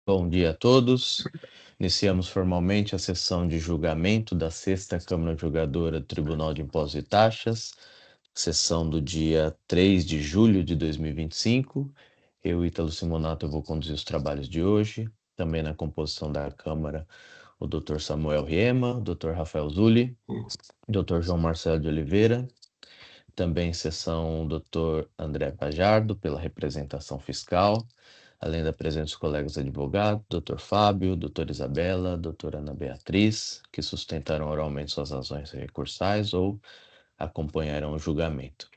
Bom dia a todos. Iniciamos formalmente a sessão de julgamento da 6ª Câmara Julgadora do Tribunal de Impostos e Taxas, sessão do dia 3 de julho de 2025. Eu, Ítalo Simonato, vou conduzir os trabalhos de hoje. Também na composição da Câmara, o Dr. Samuel Riema, o Dr. Rafael Zulli, o Dr. João Marcelo de Oliveira. Também em sessão o Dr. André Pajardo, pela representação fiscal, além da presença dos colegas advogados, Dr. Fábio, Dr. Isabela, Dra. Ana Beatriz, que sustentaram oralmente suas razões recursais ou acompanharão o julgamento.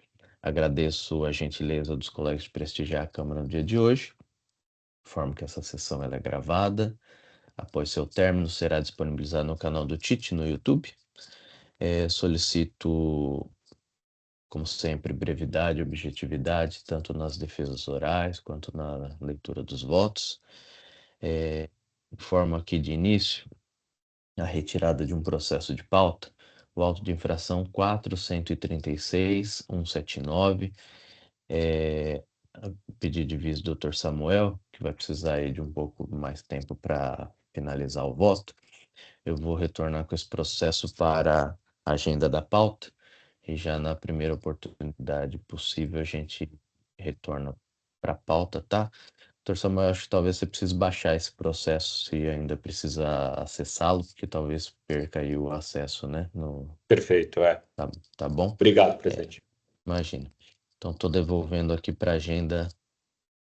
Agradeço a gentileza dos colegas de prestigiar a Câmara no dia de hoje. Informo que essa sessão ela é gravada. Após seu término, será disponibilizada no canal do TIT no YouTube. Solicito, como sempre, brevidade e objetividade, tanto nas defesas orais quanto na leitura dos votos. Informo aqui de início a retirada de um processo de pauta, o auto de infração 4.136.179, pedido de vista do Dr. Samuel, que vai precisar aí de um pouco mais tempo para finalizar o voto. Eu vou retornar com esse processo para a agenda da pauta e já na primeira oportunidade possível a gente retorna para a pauta, tá? Doutor Samuel, acho que talvez você precise baixar esse processo, se ainda precisa acessá-lo, porque talvez perca aí o acesso, né? Perfeito, Tá bom? Obrigado, presidente. Imagina. Então, estou devolvendo aqui para a agenda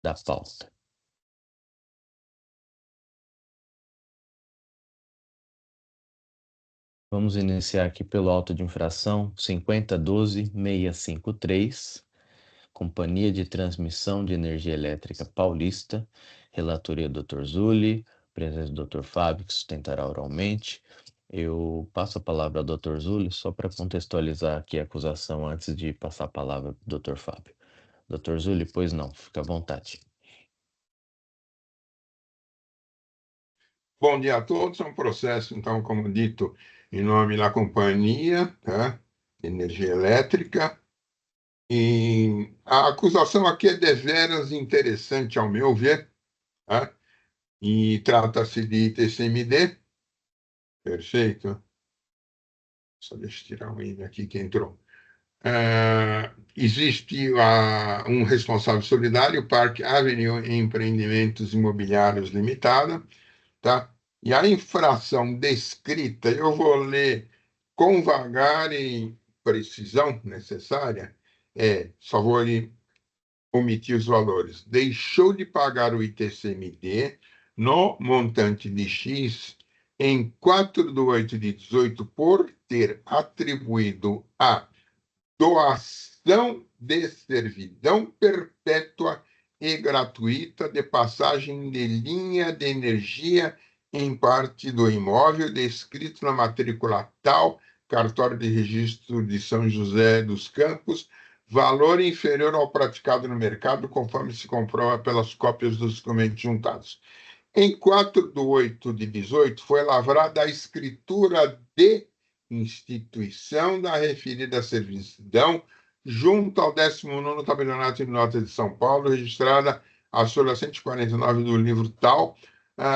da pauta. Vamos iniciar aqui pelo auto de infração 5012.653, Companhia de Transmissão de Energia Elétrica Paulista, relatoria Dr. Zulli, presença do Dr. Fábio, que sustentará oralmente. Eu passo a palavra ao Dr. Zulli só para contextualizar aqui a acusação antes de passar a palavra para o Dr. Fábio. Dr. Zulli, pois não, fica à vontade. Bom dia a todos. É um processo, então, como dito, em nome da companhia, tá? Energia Elétrica. E a acusação aqui é deveras interessante, ao meu ver, tá? E trata-se de ITCMD. Perfeito. Só deixa eu tirar o INE aqui que entrou. Existe um responsável solidário, Park Avenue Empreendimentos Imobiliários Limitada, tá? E a infração descrita, eu vou ler com vagar e precisão necessária, só vou omitir os valores. Deixou de pagar o ITCMD no montante de X em 4/8/18 por ter atribuído a doação de servidão perpétua e gratuita de passagem de linha de energia em parte do imóvel descrito na matrícula tal, cartório de registro de São José dos Campos, valor inferior ao praticado no mercado, conforme se comprova pelas cópias dos documentos juntados. Em 4/8/18 foi lavrada a escritura de instituição da referida servidão junto ao 19º Tabelionato de Notas de São Paulo, registrada a súmula 149 do livro tal,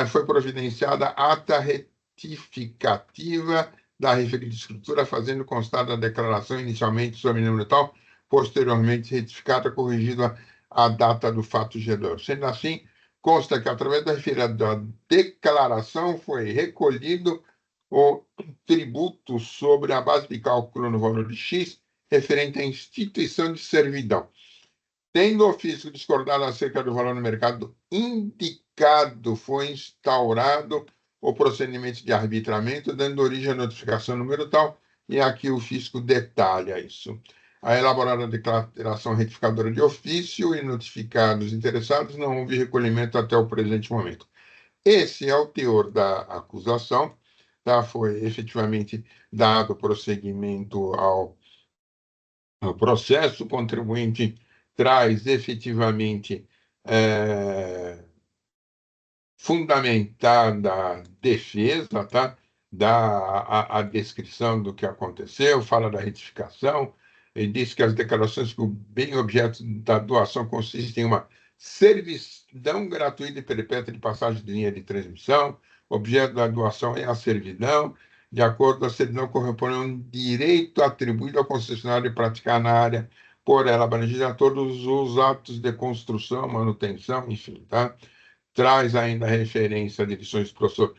foi providenciada ata retificativa da referida escritura, fazendo constar da declaração inicialmente sob número tal, posteriormente retificada, corrigida a data do fato gerador. Sendo assim, consta que, através da referida declaração, foi recolhido o tributo sobre a base de cálculo no valor de X, referente à instituição de servidão. Tendo o ofício discordado acerca do valor no mercado indicado, foi instaurado o procedimento de arbitramento, dando origem à notificação número tal, e aqui o fisco detalha isso. A elaborada declaração retificadora de ofício e notificados interessados, não houve recolhimento até o presente momento. Esse é o teor da acusação, tá? Foi efetivamente dado prosseguimento ao processo, o contribuinte traz efetivamente fundamentada defesa, tá? Dá a descrição do que aconteceu, fala da retificação, e diz que as declarações que o bem objeto da doação consistem em uma servidão gratuita e perpétua de passagem de linha de transmissão, objeto da doação é a servidão, de acordo com a servidão corresponde a um direito atribuído ao concessionário de praticar na área por ela abrangida todos os atos de construção, manutenção, enfim, tá? Traz ainda a referência de lições do professor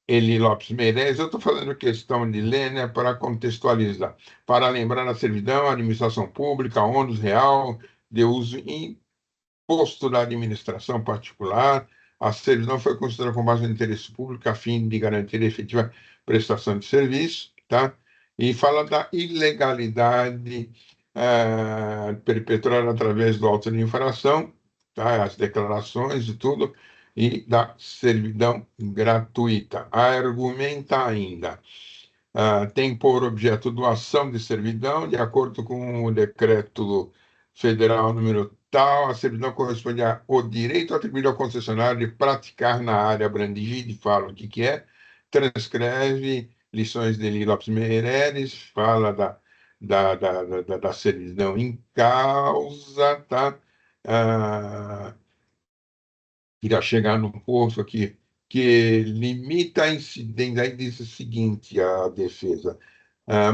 Eli Lopes Meirelles. Eu estou fazendo questão de ler, né, para contextualizar, para lembrar a servidão, a administração pública, ônus real, de uso imposto da administração particular. A servidão foi considerada com base no interesse público a fim de garantir a efetiva prestação de serviço, tá? E fala da ilegalidade perpetrada através do auto de infração, tá? As declarações e tudo, e da servidão gratuita. Argumenta ainda. Tem por objeto doação de servidão, de acordo com o decreto federal número tal, a servidão corresponde ao direito atribuído ao concessionário de praticar na área abrangida, fala o que é, transcreve lições de Eli Lopes Meirelles, fala da servidão em causa, tá? Irá chegar no ponto aqui que limita a incidência, aí diz o seguinte, a defesa,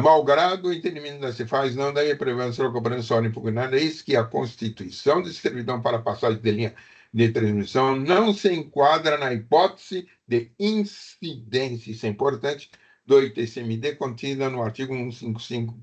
malgrado o entendimento da Cefaz, não deve prevalecer a cobrança hora impugnada, eis que a constituição de servidão para passagem de linha de transmissão não se enquadra na hipótese de incidência, isso é importante, do ITCMD contida no artigo 155,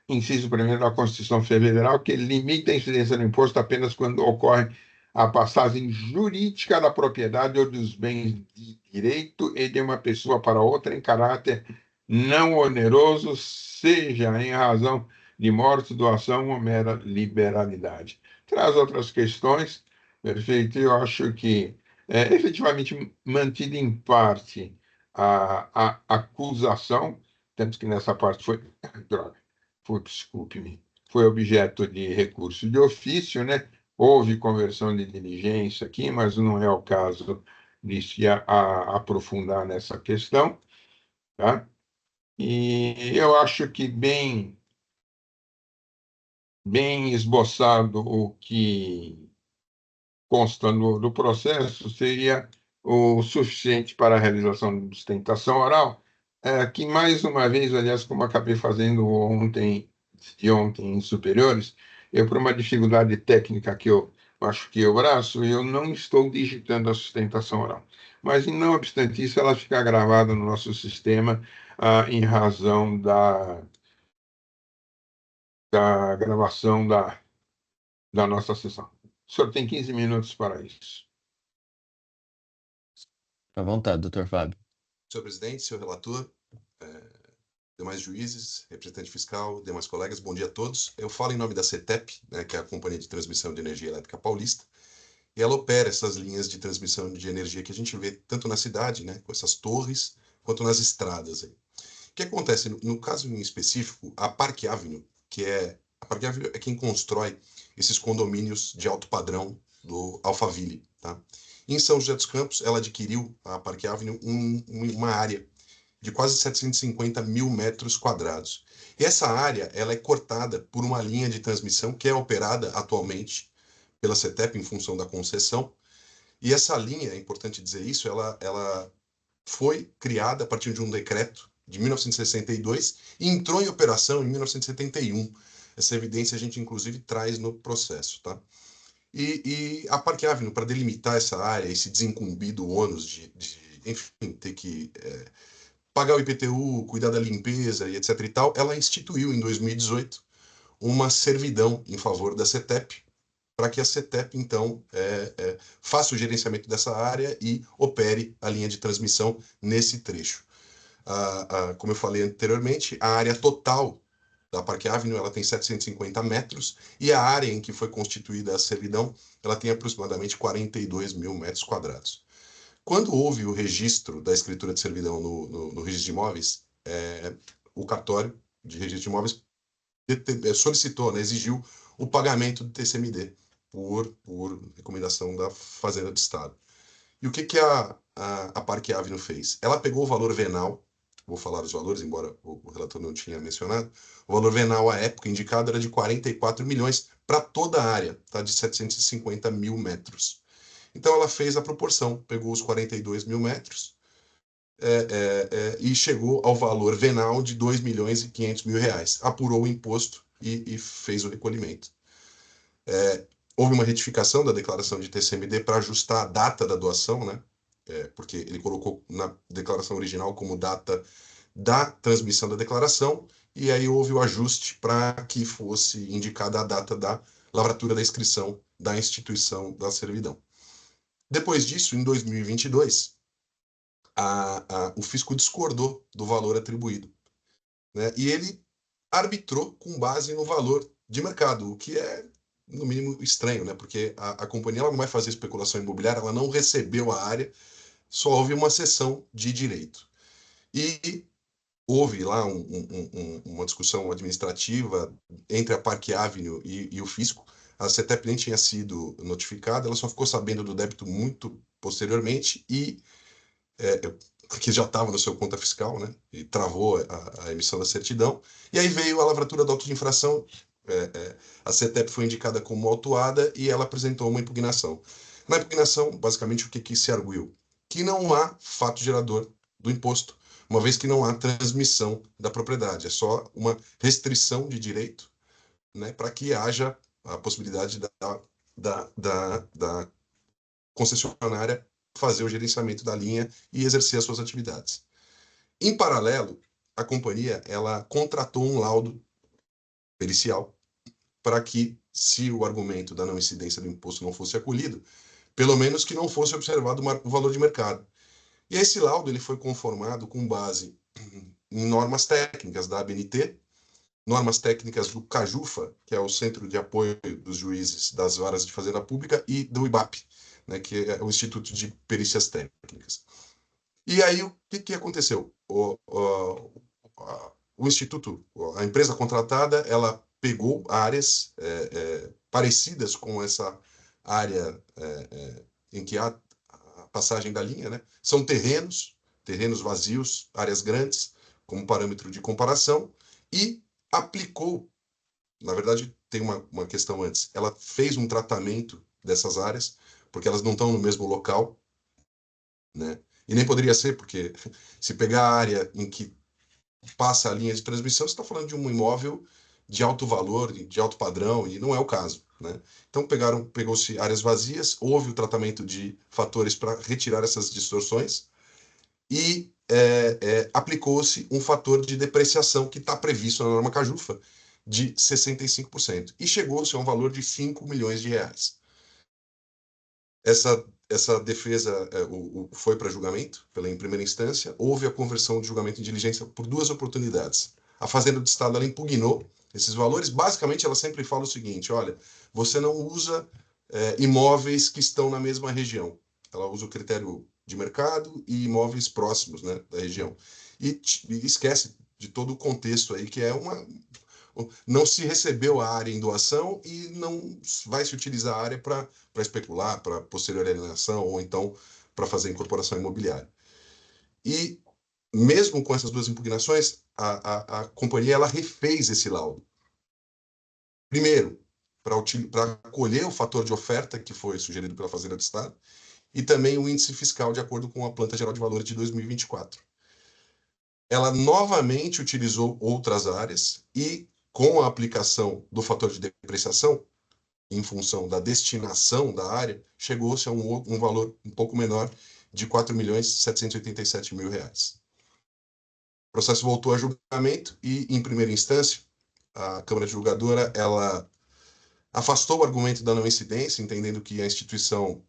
inciso 1º da Constituição Federal, que limita a incidência do imposto apenas quando ocorre a passagem jurídica da propriedade ou dos bens de direito e de uma pessoa para outra em caráter não oneroso, seja em razão de morte, doação ou mera liberalidade. Traz outras questões, perfeito, eu acho que efetivamente mantida em parte a acusação, tanto que nessa parte foi, desculpe-me, foi objeto de recurso de ofício, né? Houve conversão de diligência aqui, mas não é o caso de se aprofundar nessa questão, tá? E eu acho que bem esboçado o que consta do processo seria o suficiente para a realização de sustentação oral, que mais uma vez, aliás, como acabei fazendo ontem em superiores, eu, por uma dificuldade técnica que eu machuquei o braço, eu não estou digitando a sustentação oral. Mas, não obstante isso, ela fica gravada no nosso sistema em razão da gravação da nossa sessão. O senhor tem 15 minutos para isso. À vontade, doutor Fábio. Senhor presidente, senhor relator, demais juízes, representante fiscal, demais colegas, bom dia a todos. Eu falo em nome da CETEP, né, que é a Companhia de Transmissão de Energia Elétrica Paulista, e ela opera essas linhas de transmissão de energia que a gente vê tanto na cidade, né, com essas torres, quanto nas estradas. Aí. O que acontece? No caso em específico, a Parque Avenue, a Parque Avenue é quem constrói esses condomínios de alto padrão do Alphaville. Tá? Em São José dos Campos, ela adquiriu, a Parque Avenue, uma área de quase 750 mil metros quadrados. E essa área ela é cortada por uma linha de transmissão que é operada atualmente pela CETEP em função da concessão. E essa linha, é importante dizer isso, ela foi criada a partir de um decreto de 1962 e entrou em operação em 1971. Essa evidência a gente, inclusive, traz no processo. Tá? E a Parque Avenue, para delimitar essa área e se desincumbir do ônus de enfim, ter que pagar o IPTU, cuidar da limpeza e etc. e tal, ela instituiu em 2018 uma servidão em favor da CETEP, para que a CETEP, então, faça o gerenciamento dessa área e opere a linha de transmissão nesse trecho. Como eu falei anteriormente, a área total da Parque Avenue ela tem 750 metros e a área em que foi constituída a servidão ela tem aproximadamente 42 mil metros quadrados. Quando houve o registro da escritura de servidão no registro de imóveis, o cartório de registro de imóveis solicitou, né, exigiu o pagamento do TCMD por recomendação da Fazenda do Estado. E o que a Parque Avenue fez? Ela pegou o valor venal vou falar os valores, embora o relator não tinha mencionado, o valor venal à época indicado era de 44 milhões para toda a área, tá? De 750 mil metros. Então ela fez a proporção, pegou os 42 mil metros e chegou ao valor venal de 2 milhões e 500 mil reais. Apurou o imposto e fez o recolhimento. Houve uma retificação da declaração de TCMD para ajustar a data da doação, né? Porque ele colocou na declaração original como data da transmissão da declaração, e aí houve o ajuste para que fosse indicada a data da lavratura da inscrição da instituição da servidão. Depois disso, em 2022, o fisco discordou do valor atribuído, né? E ele arbitrou com base no valor de mercado, o que é, no mínimo, estranho, né? Porque a companhia ela não vai fazer especulação imobiliária, ela não recebeu a área, só houve uma cessão de direito. E houve lá uma discussão administrativa entre a Park Avenue e o fisco. A CETEP nem tinha sido notificada, ela só ficou sabendo do débito muito posteriormente e que já estava no seu conta fiscal, né? E travou a emissão da certidão. E aí veio a lavratura do auto de infração. A CETEP foi indicada como autuada e ela apresentou uma impugnação. Na impugnação, basicamente, o que se arguiu? Que não há fato gerador do imposto, uma vez que não há transmissão da propriedade. É só uma restrição de direito, né, para que haja a possibilidade da concessionária fazer o gerenciamento da linha e exercer as suas atividades. Em paralelo, a companhia ela contratou um laudo pericial para que, se o argumento da não incidência do imposto não fosse acolhido, pelo menos que não fosse observado o valor de mercado. E esse laudo ele foi conformado com base em normas técnicas da ABNT, normas técnicas do CAJUFA, que é o Centro de Apoio dos Juízes das Varas de Fazenda Pública, e do IBAP, né, que é o Instituto de Perícias Técnicas. E aí, o que aconteceu? O Instituto, a empresa contratada, ela pegou áreas parecidas com essa área em que há a passagem da linha, né? São terrenos vazios, áreas grandes, como parâmetro de comparação, e aplicou, na verdade, tem uma questão antes, ela fez um tratamento dessas áreas, porque elas não estão no mesmo local, né? E nem poderia ser, porque se pegar a área em que passa a linha de transmissão, você está falando de um imóvel de alto valor, de alto padrão, e não é o caso, né? Então pegou-se áreas vazias, houve o tratamento de fatores para retirar essas distorções e aplicou-se um fator de depreciação que está previsto na norma CAJUFA de 65%. E chegou-se a um valor de 5 milhões de reais. Essa defesa foi para julgamento em primeira instância. Houve a conversão de julgamento em diligência por 2 oportunidades. A Fazenda do Estado ela impugnou esses valores. Basicamente, ela sempre fala o seguinte: olha, você não usa imóveis que estão na mesma região. Ela usa o critério de mercado e imóveis próximos, né, da região. E esquece de todo o contexto aí, que é não se recebeu a área em doação e não vai se utilizar a área para especular, para posterior alienação ou então para fazer incorporação imobiliária. E mesmo com essas 2 impugnações, a companhia ela refez esse laudo. Primeiro, para acolher o fator de oferta que foi sugerido pela Fazenda do Estado e também o índice fiscal de acordo com a Planta Geral de Valores de 2024. Ela novamente utilizou outras áreas e, com a aplicação do fator de depreciação, em função da destinação da área, chegou-se a um valor um pouco menor de R$ 4.787.000 reais. O processo voltou a julgamento e, em primeira instância, a Câmara Julgadora ela afastou o argumento da não incidência, entendendo que a instituição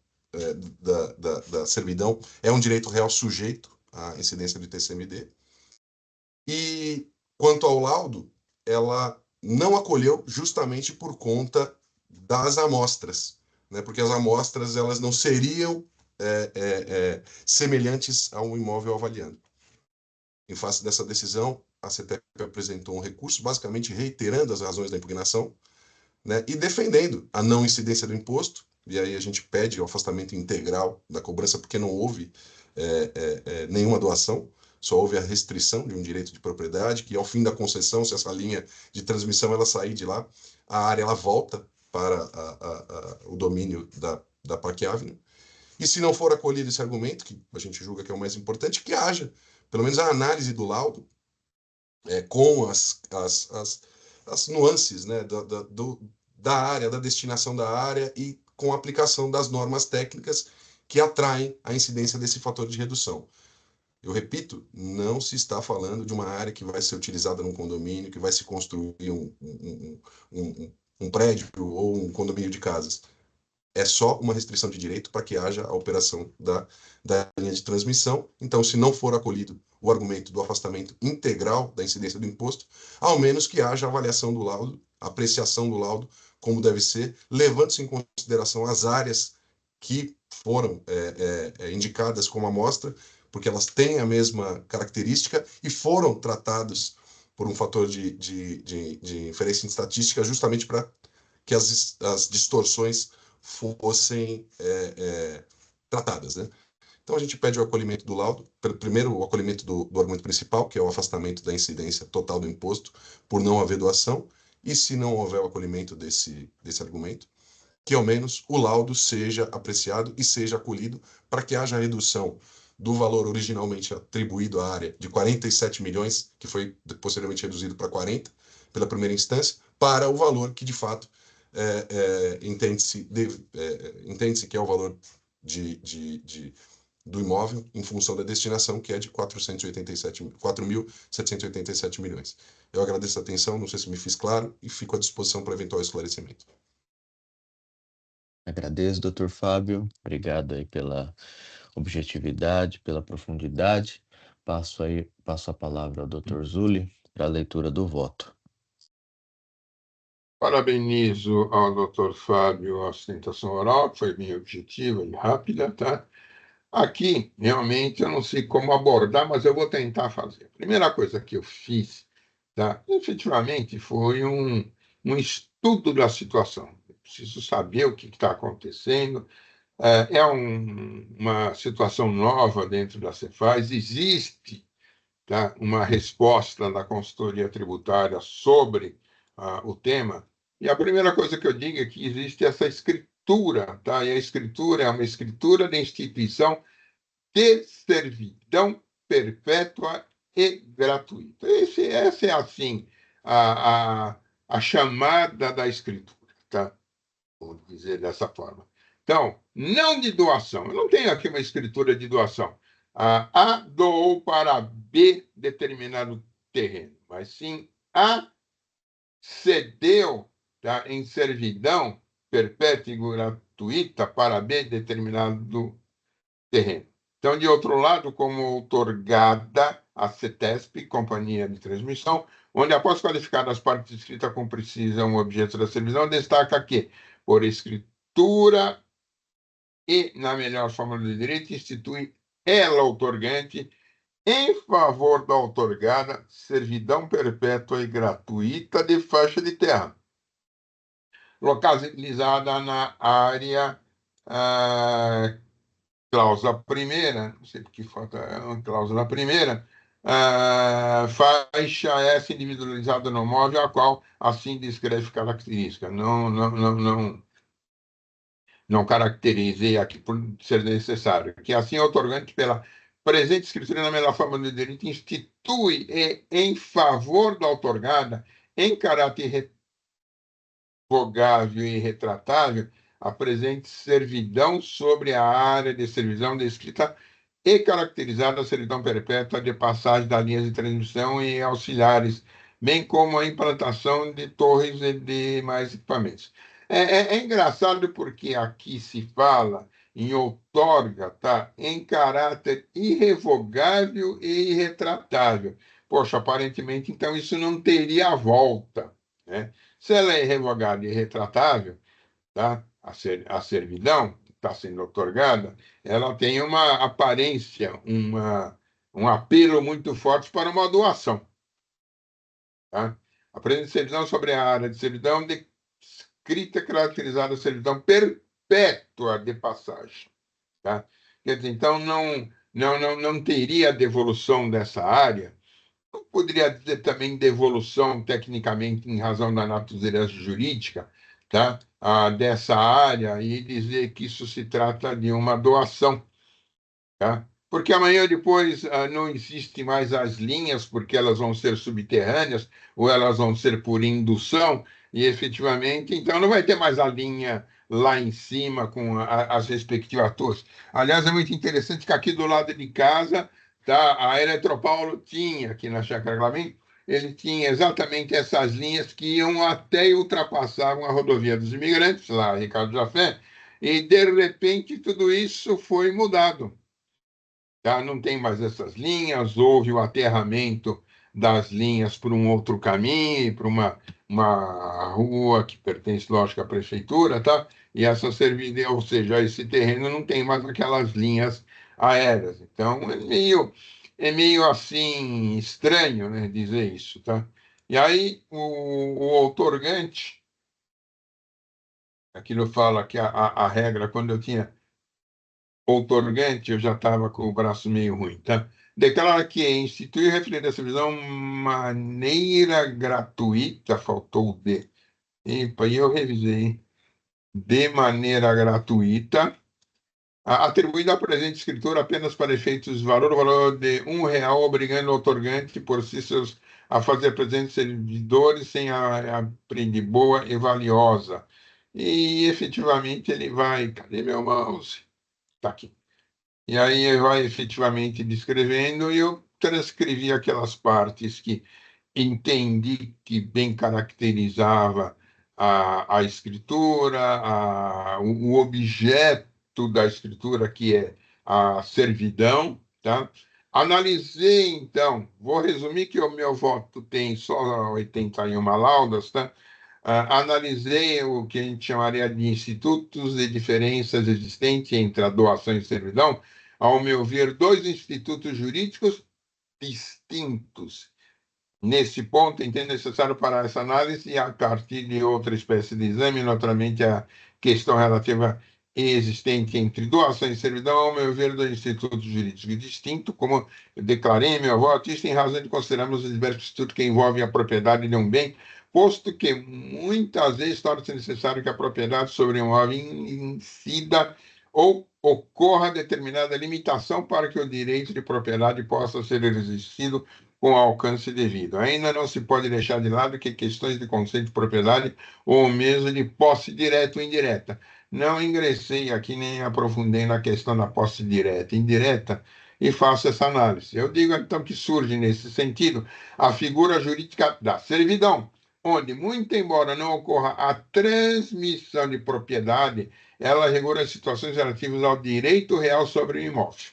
da servidão é um direito real sujeito à incidência do TCMD. E, quanto ao laudo, ela não acolheu justamente por conta das amostras, né? Porque as amostras elas não seriam semelhantes a um imóvel avaliado. Em face dessa decisão, a CETEP apresentou um recurso, basicamente reiterando as razões da impugnação, né? E defendendo a não incidência do imposto, e aí a gente pede o afastamento integral da cobrança, porque não houve nenhuma doação, só houve a restrição de um direito de propriedade, que ao fim da concessão, se essa linha de transmissão ela sair de lá, a área ela volta para o domínio da Park Avenue. E se não for acolhido esse argumento, que a gente julga que é o mais importante, que haja, pelo menos, a análise do laudo com as nuances, né, da área, da destinação da área e com a aplicação das normas técnicas que atraem a incidência desse fator de redução. Eu repito, não se está falando de uma área que vai ser utilizada num condomínio, que vai se construir um prédio ou um condomínio de casas. É só uma restrição de direito para que haja a operação da linha de transmissão. Então, se não for acolhido o argumento do afastamento integral da incidência do imposto, ao menos que haja avaliação do laudo, apreciação do laudo, como deve ser, levando-se em consideração as áreas que foram indicadas como amostra, porque elas têm a mesma característica e foram tratadas por um fator de inferência em estatística justamente para que as distorções fossem tratadas, né? Então a gente pede o acolhimento do laudo, primeiro o acolhimento do argumento principal, que é o afastamento da incidência total do imposto por não haver doação, e se não houver o acolhimento desse argumento, que ao menos o laudo seja apreciado e seja acolhido para que haja redução do valor originalmente atribuído à área de 47 milhões, que foi posteriormente reduzido para 40 pela primeira instância, para o valor que de fato entende-se que é o valor do imóvel em função da destinação, que é de 4.787 milhões. Eu agradeço a atenção, não sei se me fiz claro, e fico à disposição para eventual esclarecimento. Agradeço, Dr. Fábio. Obrigado aí pela objetividade, pela profundidade. Passo a palavra ao Dr. Zulli para a leitura do voto. Parabenizo ao Dr. Fábio a sustentação oral, que foi bem objetiva e rápida, tá? Aqui, realmente, eu não sei como abordar, mas eu vou tentar fazer. A primeira coisa que eu fiz, tá? Efetivamente, foi um estudo da situação. Eu preciso saber o que está acontecendo. Uma situação nova dentro da Cefaz. Existe, tá, uma resposta da consultoria tributária sobre o tema. E a primeira coisa que eu digo é que existe essa escritura, tá? E a escritura é uma escritura de instituição de servidão perpétua e gratuita. Essa é, assim, a chamada da escritura, tá? Vou dizer dessa forma. Então, não de doação. Eu não tenho aqui uma escritura de doação. A doou para B determinado terreno, mas sim A cedeu, tá, em servidão perpétua e gratuita para B determinado terreno. Então, de outro lado, como outorgada a CETESP, Companhia de Transmissão, onde, após qualificar as partes escritas como precisam o objeto da servidão, destaca que, por escritura e na melhor forma do direito, institui ela, outorgante, em favor da outorgada, servidão perpétua e gratuita de faixa de terra, localizada na área cláusula primeira, não sei porque falta a cláusula primeira, faixa S individualizada no móvel, a qual assim descreve característica. Não caracterizei aqui por ser necessário, que assim, outorgante pela presente escritura na melhor forma do direito, institui em favor da outorgada, em caráter revogável e retratável, a presente servidão sobre a área de servidão descrita e caracterizada a servidão perpétua de passagem das linhas de transmissão e auxiliares, bem como a implantação de torres e demais equipamentos. É engraçado porque aqui se fala em outorga, tá, em caráter irrevogável e irretratável. Poxa, aparentemente, então, isso não teria volta, né? Se ela é irrevogável e irretratável, tá, a servidão que está sendo outorgada, ela tem uma aparência, um apelo muito forte para uma doação. Tá? A presente servidão sobre a área de servidão descrita e caracterizada a servidão perpétua de passagem. Tá? Quer dizer, então, não teria devolução dessa área. Não poderia dizer também devolução, tecnicamente, em razão da natureza jurídica, tá? Dessa área, e dizer que isso se trata de uma doação, tá? Porque amanhã ou depois não existem mais as linhas, porque elas vão ser subterrâneas, ou elas vão ser por indução, e efetivamente, então não vai ter mais a linha lá em cima com as respectivas torres. Aliás, é muito interessante que aqui do lado de casa, tá, a Eletropaulo tinha, aqui na Chácara Clabin, ele tinha exatamente essas linhas que iam até e ultrapassavam a rodovia dos imigrantes, lá, Ricardo Jafé, e de repente tudo isso foi mudado. Tá? Não tem mais essas linhas, houve o aterramento das linhas por um outro caminho, para uma rua que pertence, lógico, à prefeitura, tá? E essa servidão, ou seja, esse terreno não tem mais aquelas linhas aéreas. Então, é meio assim estranho, né, dizer isso, tá? E aí, o outorgante, aquilo fala que a regra, quando eu tinha outorgante, eu já estava com o braço meio ruim, tá? Declara que institui referente a essa visão maneira gratuita, faltou o D. Epa, e eu revisei, hein? De maneira gratuita, atribuída à presente escritura apenas para efeitos valor de R$ 1, obrigando o outorgante por si seus a fazer presentes servidores sem a aprende boa e valiosa. E efetivamente ele vai. Cadê meu mouse? Está aqui. E aí vai efetivamente descrevendo, e eu transcrevi aquelas partes que entendi que bem caracterizava a escritura, o objeto da escritura, que é a servidão, tá? Analisei, então, vou resumir que o meu voto tem só 81 laudas, tá? Analisei o que a gente chamaria de institutos e diferenças existentes entre a doação e servidão. Ao meu ver, dois institutos jurídicos distintos. Nesse ponto, entendo necessário para essa análise e a partir de outra espécie de exame, naturalmente a questão relativa existente entre doação e servidão, ao meu ver, dois institutos jurídicos distintos, como eu declarei em meu voto, isso em razão de considerarmos os diversos institutos que envolvem a propriedade de um bem, posto que muitas vezes torna-se necessário que a propriedade sobre um imóvel incida ou ocorra determinada limitação para que o direito de propriedade possa ser exercido com alcance devido. Ainda não se pode deixar de lado que questões de conceito de propriedade ou mesmo de posse direta ou indireta. Não ingressei aqui nem aprofundei na questão da posse direta e indireta e faço essa análise. Eu digo então que surge nesse sentido a figura jurídica da servidão, onde, muito embora não ocorra a transmissão de propriedade, ela regula situações relativas ao direito real sobre o imóvel.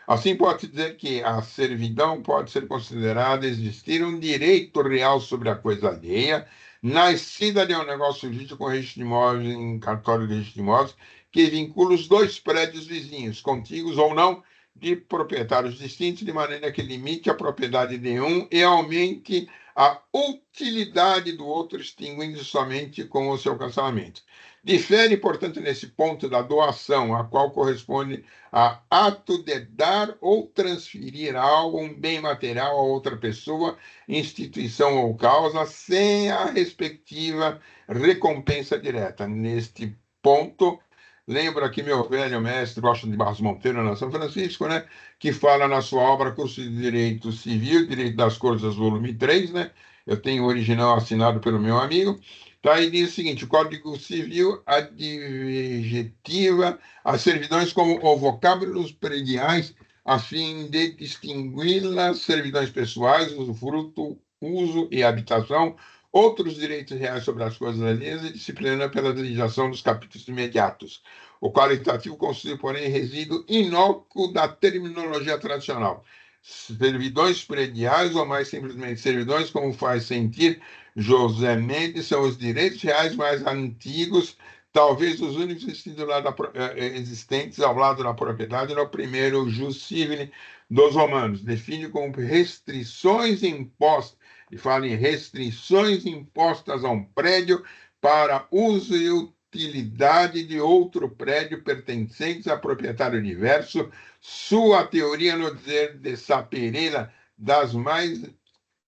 Assim, pode-se dizer que a servidão pode ser considerada existir um direito real sobre a coisa alheia, nascida de um negócio jurídico com registro de imóveis, em cartório de registro de imóveis, que vincula os dois prédios vizinhos, contíguos ou não, de proprietários distintos, de maneira que limite a propriedade de um e aumente a utilidade do outro, extinguindo somente com o seu cancelamento. Difere, portanto, nesse ponto da doação, a qual corresponde a ato de dar ou transferir algo, um bem material a outra pessoa, instituição ou causa, sem a respectiva recompensa direta. Neste ponto, lembro aqui meu velho mestre Washington de Barros Monteiro, na São Francisco, né, que fala na sua obra Curso de Direito Civil, Direito das Coisas, volume 3, né? Eu tenho o original assinado pelo meu amigo. Tá, e diz o seguinte: o Código Civil adjetiva as servidões como vocábulos prediais, a fim de distingui-las, servidões pessoais, usufruto, uso e habitação, outros direitos reais sobre as coisas alheias e disciplina pela legislação dos capítulos imediatos. O qualitativo constitui, porém, resíduo inócuo da terminologia tradicional. Servidões prediais, ou mais simplesmente servidões, como faz sentir José Mendes, são os direitos reais mais antigos, talvez os únicos existentes ao lado da propriedade no primeiro jus civile dos romanos. Define como restrições impostas, e fala em restrições impostas a um prédio para uso e utilidade de outro prédio pertencente a proprietário diverso, sua teoria no dizer dessa Pereira das mais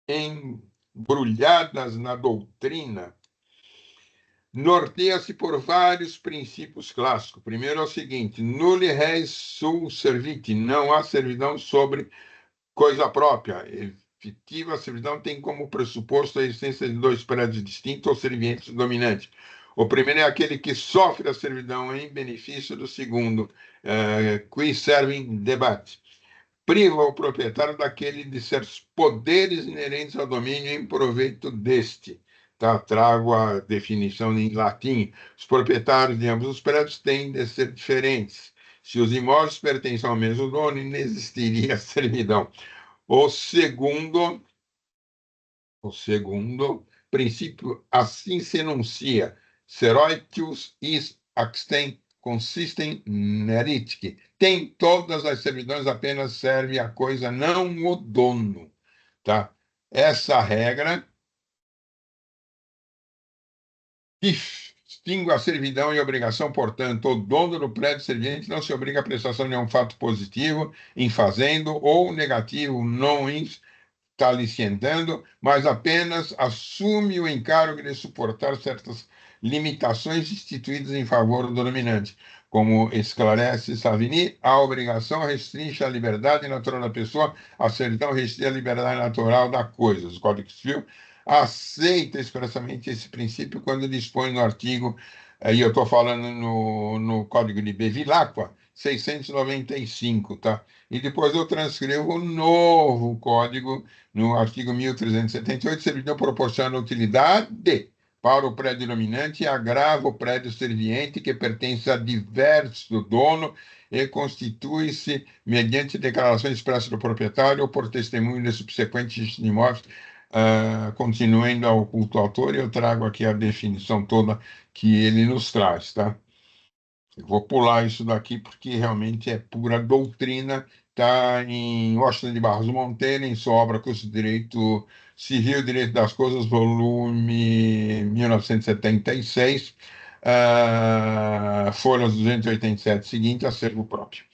embrulhadas na doutrina, norteia-se por vários princípios clássicos. Primeiro é o seguinte: nulle res sum serviti, não há servidão sobre coisa própria. Efetiva servidão tem como pressuposto a existência de dois prédios distintos ou servientes dominantes. O primeiro é aquele que sofre a servidão em benefício do segundo, qui servem debate. Priva o proprietário daquele de certos poderes inerentes ao domínio em proveito deste. Tá? Trago a definição em latim. Os proprietários de ambos os prédios têm de ser diferentes. Se os imóveis pertencem ao mesmo dono, não existiria servidão. O segundo princípio assim se enuncia: Seroitius is axten consistem neritic. Tem todas as servidões, apenas serve a coisa, não o dono. Tá? Essa regra distingue a servidão e a obrigação, portanto, o dono do prédio serviente não se obriga à prestação de um fato positivo em fazendo ou negativo não está alicientando, mas apenas assume o encargo de suportar certas limitações instituídas em favor do dominante. Como esclarece Savigny, a obrigação restringe a liberdade natural da pessoa, a servidão restringe a liberdade natural da coisa. O Código Civil aceita expressamente esse princípio quando dispõe no artigo, aí eu estou falando no Código de Bevilacqua, 695, tá? E depois eu transcrevo o novo código no artigo 1378, servidão proporciona utilidade para o prédio dominante e agrava o prédio serviente que pertence a diverso dono e constitui-se mediante declaração expressa do proprietário ou por testemunho de subsequentes imóveis, continuando ao culto ao autor. Eu trago aqui a definição toda que ele nos traz, tá? Eu vou pular isso daqui porque realmente é pura doutrina. Está em Washington de Barros Monteiro, em sua obra Curso de Direito Civil, Direito das Coisas, volume 1976, folhas 287 seguinte, acervo próprio.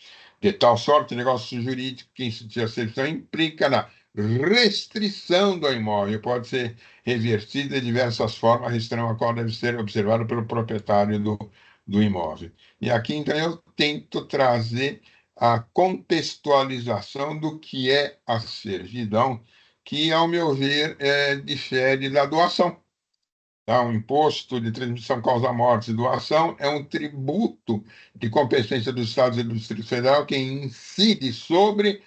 De tal sorte, o negócio jurídico que institui a servição implica na restrição do imóvel, pode ser revertida de diversas formas, a restrição a qual deve ser observada pelo proprietário do imóvel. E aqui, então, eu tento trazer a contextualização do que é a servidão, que, ao meu ver, difere da doação. Tá? O imposto de transmissão causa-morte e doação é um tributo de competência dos Estados e do Distrito Federal que incide sobre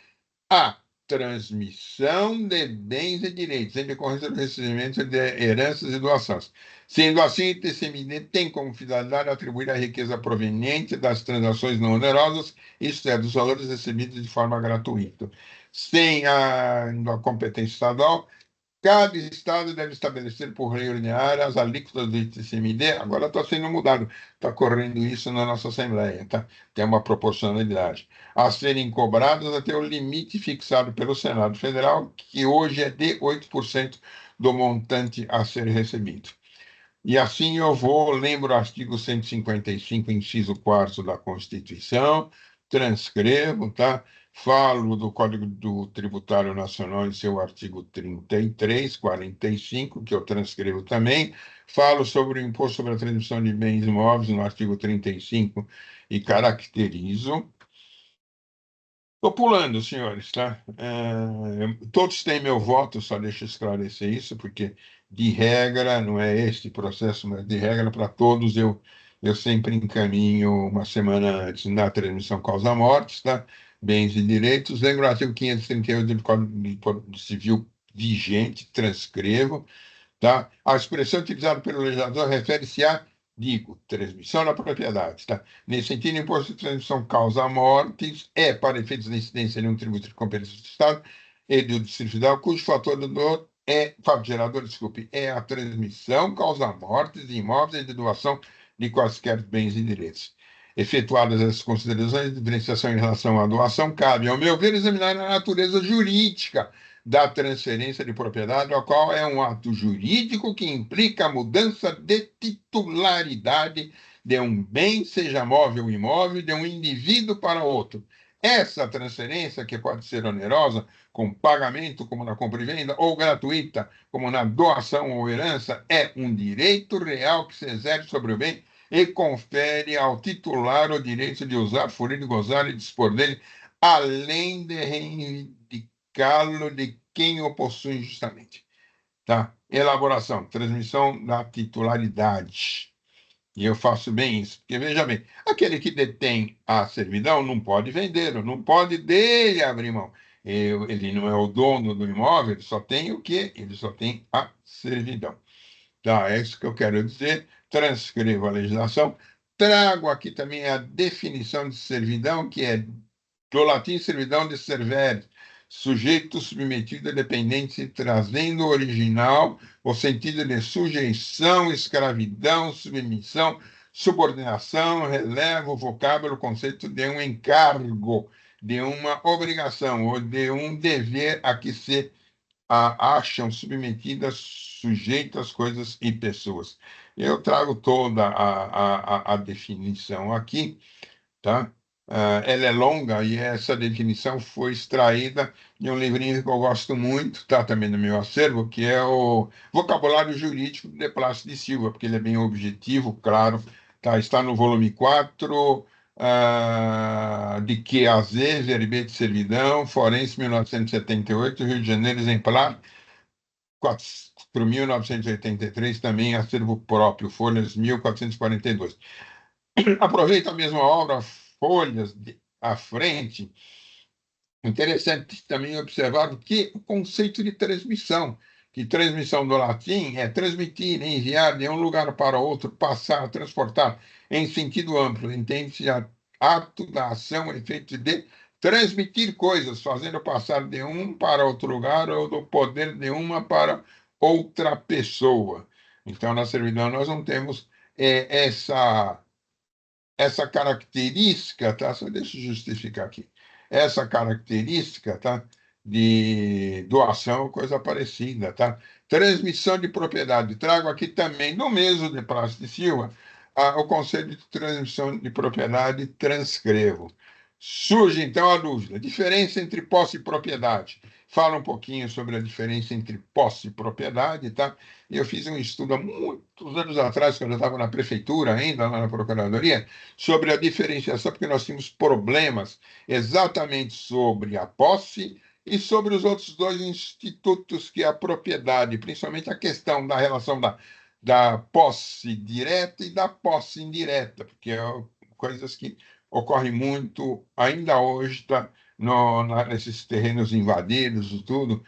a transmissão de bens e direitos em decorrência do recebimento de heranças e doações. Sendo assim, o TCMD tem como finalidade atribuir a riqueza proveniente das transações não onerosas, isto é, dos valores recebidos de forma gratuita. Sem a competência estadual, cada estado deve estabelecer por lei ordinária as alíquotas do ITCMD. Agora está sendo mudado, está correndo isso na nossa Assembleia, tá? Tem uma proporcionalidade. A serem cobradas até o limite fixado pelo Senado Federal, que hoje é de 8% do montante a ser recebido. E assim eu lembro o artigo 155, inciso 4º da Constituição, transcrevo, tá? Falo do Código do Tributário Nacional em seu artigo 33, 45, que eu transcrevo também. Falo sobre o Imposto sobre a Transmissão de Bens Imóveis no artigo 35 e caracterizo. Estou pulando, senhores, tá? Todos têm meu voto, só deixa eu esclarecer isso, porque de regra, não é este processo, mas de regra para todos, eu sempre encaminho uma semana antes na transmissão causa-mortes, tá? Bens e direitos. Lembro o artigo 538 do Código Civil vigente, transcrevo, tá? A expressão utilizada pelo legislador refere-se a, digo, transmissão da propriedade, tá? Nesse sentido, o imposto de transmissão causa-mortes é, para efeitos de incidência de um tributo de competência do Estado e do Distrito Federal, cujo fato gerador, é a transmissão causa-mortes de imóveis e de doação de quaisquer bens e direitos. Efetuadas essas considerações de diferenciação em relação à doação, cabe, ao meu ver, examinar a natureza jurídica da transferência de propriedade, a qual é um ato jurídico que implica a mudança de titularidade de um bem, seja móvel ou imóvel, de um indivíduo para outro. Essa transferência, que pode ser onerosa, com pagamento, como na compra e venda, ou gratuita, como na doação ou herança, é um direito real que se exerce sobre o bem e confere ao titular o direito de usar, fruir, gozar e dispor dele, além de reivindicá-lo de quem o possui injustamente. Tá? Elaboração, transmissão da titularidade. E eu faço bem isso, porque veja bem, aquele que detém a servidão não pode vendê-lo, não pode dele abrir mão. Ele não é o dono do imóvel, ele só tem o quê? Ele só tem a servidão. Tá, é isso que eu quero dizer. Transcrevo a legislação. Trago aqui também a definição de servidão, que é do latim servidão de servere, sujeito submetido a dependente, trazendo o original o sentido de sujeição, escravidão, submissão, subordinação, relevo, o vocábulo, o conceito de um encargo, de uma obrigação ou de um dever a que se acham submetidas, sujeitas coisas e pessoas. Eu trago toda a definição aqui, tá? Ela é longa e essa definição foi extraída de um livrinho que eu gosto muito, tá também no meu acervo, que é o Vocabulário Jurídico de Plácido de Silva, porque ele é bem objetivo, claro, tá? Está no volume 4, de Q a Z, Verbete de Servidão, Forense, 1978, Rio de Janeiro, exemplar, 4.983, também acervo próprio, folhas 1442. Aproveito a mesma obra, folhas à frente. Interessante também observar que o conceito de transmissão, que transmissão do latim é transmitir, enviar de um lugar para outro, passar, transportar, em sentido amplo, entende-se ato da ação, efeito de transmitir coisas, fazendo passar de um para outro lugar ou do poder de uma para outra pessoa. Então, na servidão, nós não temos essa característica, tá? Só deixa eu justificar aqui. Essa característica, tá? De doação, coisa parecida, tá? Transmissão de propriedade. Trago aqui também, no mesmo de Plácido de Silva, o conceito de transmissão de propriedade, transcrevo. Surge, então, a dúvida. Diferença entre posse e propriedade. Fala um pouquinho sobre a diferença entre posse e propriedade, tá? Eu fiz um estudo há muitos anos atrás, quando eu estava na prefeitura ainda, lá na Procuradoria, sobre a diferenciação, porque nós tínhamos problemas exatamente sobre a posse e sobre os outros dois institutos, que é a propriedade, principalmente a questão da relação da posse direta e da posse indireta, porque é coisas que ocorrem muito ainda hoje, tá? Nesses terrenos invadidos e tudo.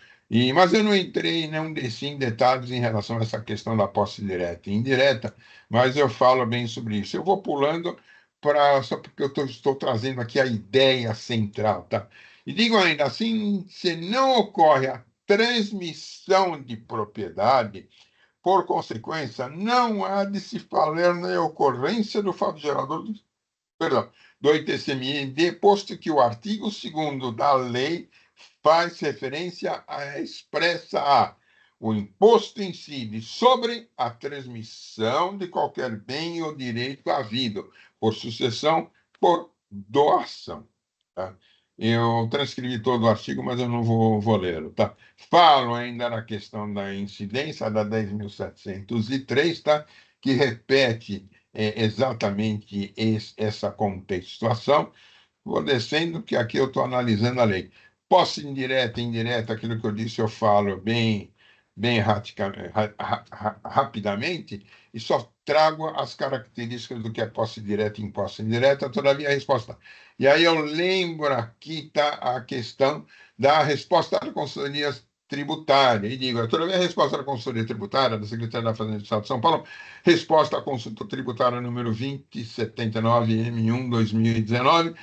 Mas eu não entrei, não desci em detalhes em relação a essa questão da posse direta e indireta, mas eu falo bem sobre isso. Eu vou pulando só porque eu estou trazendo aqui a ideia central, tá? E digo ainda assim, se não ocorre a transmissão de propriedade, por consequência, não há de se falar na ocorrência do fato gerador do ITCMD, posto que o artigo 2º da lei faz referência expressa a o imposto incide sobre a transmissão de qualquer bem ou direito havido por sucessão, por doação. Tá? Eu transcrevi todo o artigo, mas eu não vou ler. Tá? Falo ainda na questão da incidência da 10.703, tá? Que repete exatamente essa contextuação. Vou descendo, que aqui eu estou analisando a lei. Posse indireta e indireta, aquilo que eu disse, eu falo bem rapidamente, e só trago as características do que é posse direta e imposse indireta, todavia a resposta. E aí eu lembro aqui tá a questão da resposta da consultoria tributária, e digo, todavia a resposta da consultoria tributária, da Secretaria da Fazenda do Estado de São Paulo, resposta à consulta tributária número 2079M1-2019,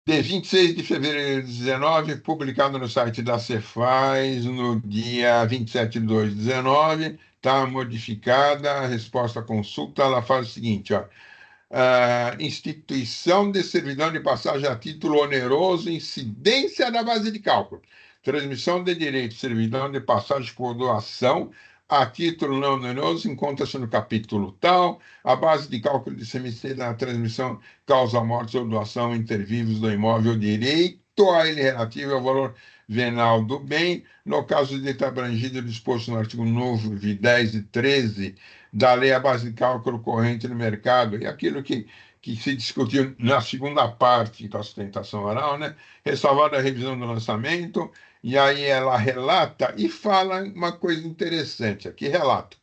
de 26 de fevereiro de 19, publicado no site da Cefaz no dia 27 de 2 de 19, está modificada a resposta à consulta, ela faz o seguinte, ó, instituição de servidão de passagem a título oneroso, incidência da base de cálculo, transmissão de direito, servidão de passagem por doação a título não oneroso, encontra-se no capítulo tal, a base de cálculo de semicida na transmissão causa morte ou doação inter vivos do imóvel direito a ele relativo ao valor venal do bem, no caso de estar abrangido disposto no artigo 9, 10 e 13 da lei, a base de cálculo corrente no mercado, e aquilo que se discutiu na segunda parte da sustentação oral, né? Ressalvada a revisão do lançamento, e aí ela relata e fala uma coisa interessante aqui, relato.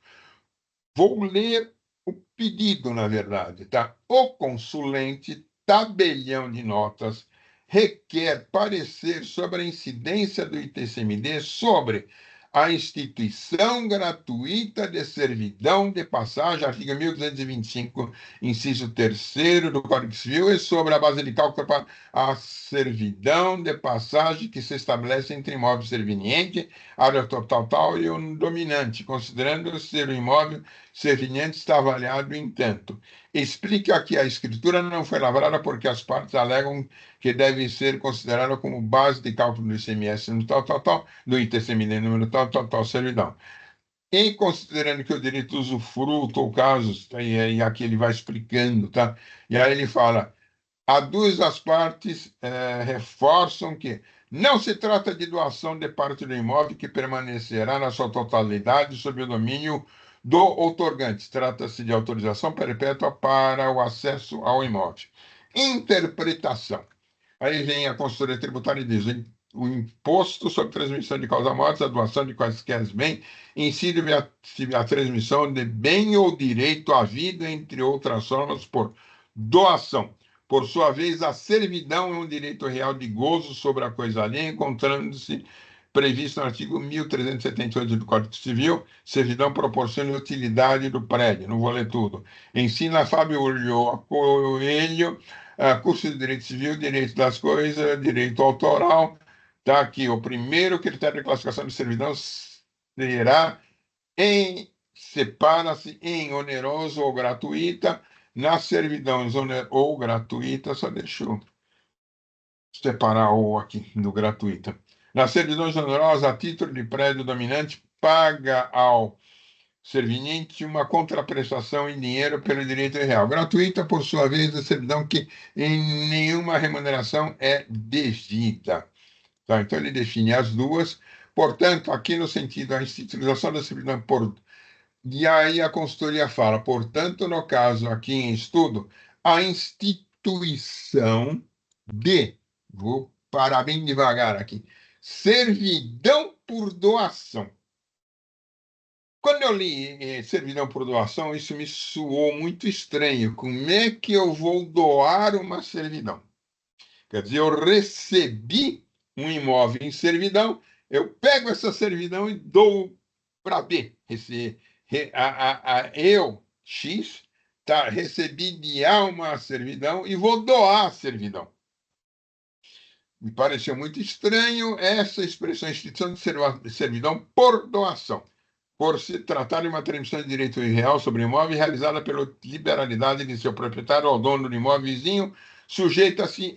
Vou ler o pedido, na verdade, tá? O consulente, tabelião de notas, requer parecer sobre a incidência do ITCMD sobre a instituição gratuita de servidão de passagem, artigo 1225, inciso 3º do Código Civil, e sobre a base de cálculo para a servidão de passagem que se estabelece entre imóvel serviente, área total e o dominante, considerando ser o imóvel serviente está avaliado em tanto. Explica que a escritura não foi lavrada porque as partes alegam que deve ser considerada como base de cálculo do ICMS no do ITCMD número tal, servidão. Em considerando que o direito de usufruto ou casos, e aqui ele vai explicando, tá? E aí ele fala, aduz as partes, reforçam que não se trata de doação de parte do imóvel que permanecerá na sua totalidade sob o domínio do outorgante. Trata-se de autorização perpétua para o acesso ao imóvel. Interpretação. Aí vem a consultoria tributária e diz: o imposto sobre transmissão de causa-mortes, a doação de quaisquer bens, incide a transmissão de bem ou direito à vida, entre outras formas, por doação. Por sua vez, a servidão é um direito real de gozo sobre a coisa alheia, encontrando-se previsto no artigo 1378 do Código Civil, servidão proporciona utilidade do prédio. Não vou ler tudo. Ensina Fábio Coelho, curso de Direito Civil, Direito das Coisas, Direito Autoral. Está aqui, o primeiro critério de classificação de servidão será separa-se em oneroso ou gratuita. Na servidão ou gratuita, só deixa eu separar o aqui do gratuita. Na servidão onerosa, a título de prédio dominante, paga ao servinte uma contraprestação em dinheiro pelo direito real. Gratuita, por sua vez, a servidão que em nenhuma remuneração é devida. Tá? Então, ele define as duas. Portanto, aqui no sentido da instituição da servidão por... E aí a consultoria fala, portanto, no caso aqui em estudo, a instituição de, vou parar bem devagar aqui, servidão por doação. Quando eu li servidão por doação, isso me soou muito estranho. Como é que eu vou doar uma servidão? Quer dizer, eu recebi um imóvel em servidão, eu pego essa servidão e dou para B. Eu, X, recebi de A uma servidão e vou doar a servidão. Me pareceu muito estranho essa expressão, instituição de servidão por doação, por se tratar de uma transmissão de direito real sobre imóvel realizada pela liberalidade de seu proprietário ao dono do imóvel vizinho, sujeita-se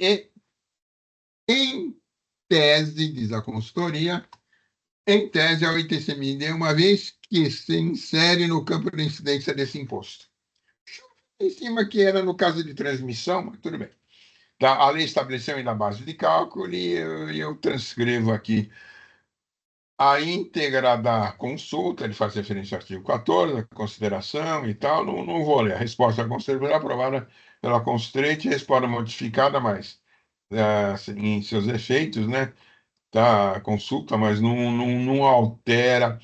em tese, diz a consultoria, em tese ao ITCMD, uma vez que se insere no campo de incidência desse imposto. Em cima que era no caso de transmissão, mas tudo bem. A lei estabeleceu ainda a base de cálculo e eu transcrevo aqui a íntegra da consulta, ele faz referência ao artigo 14, a consideração e tal, não vou ler. A resposta da consulta foi aprovada pela consultante, resposta modificada, mas em seus efeitos, né? Tá, consulta, mas não altera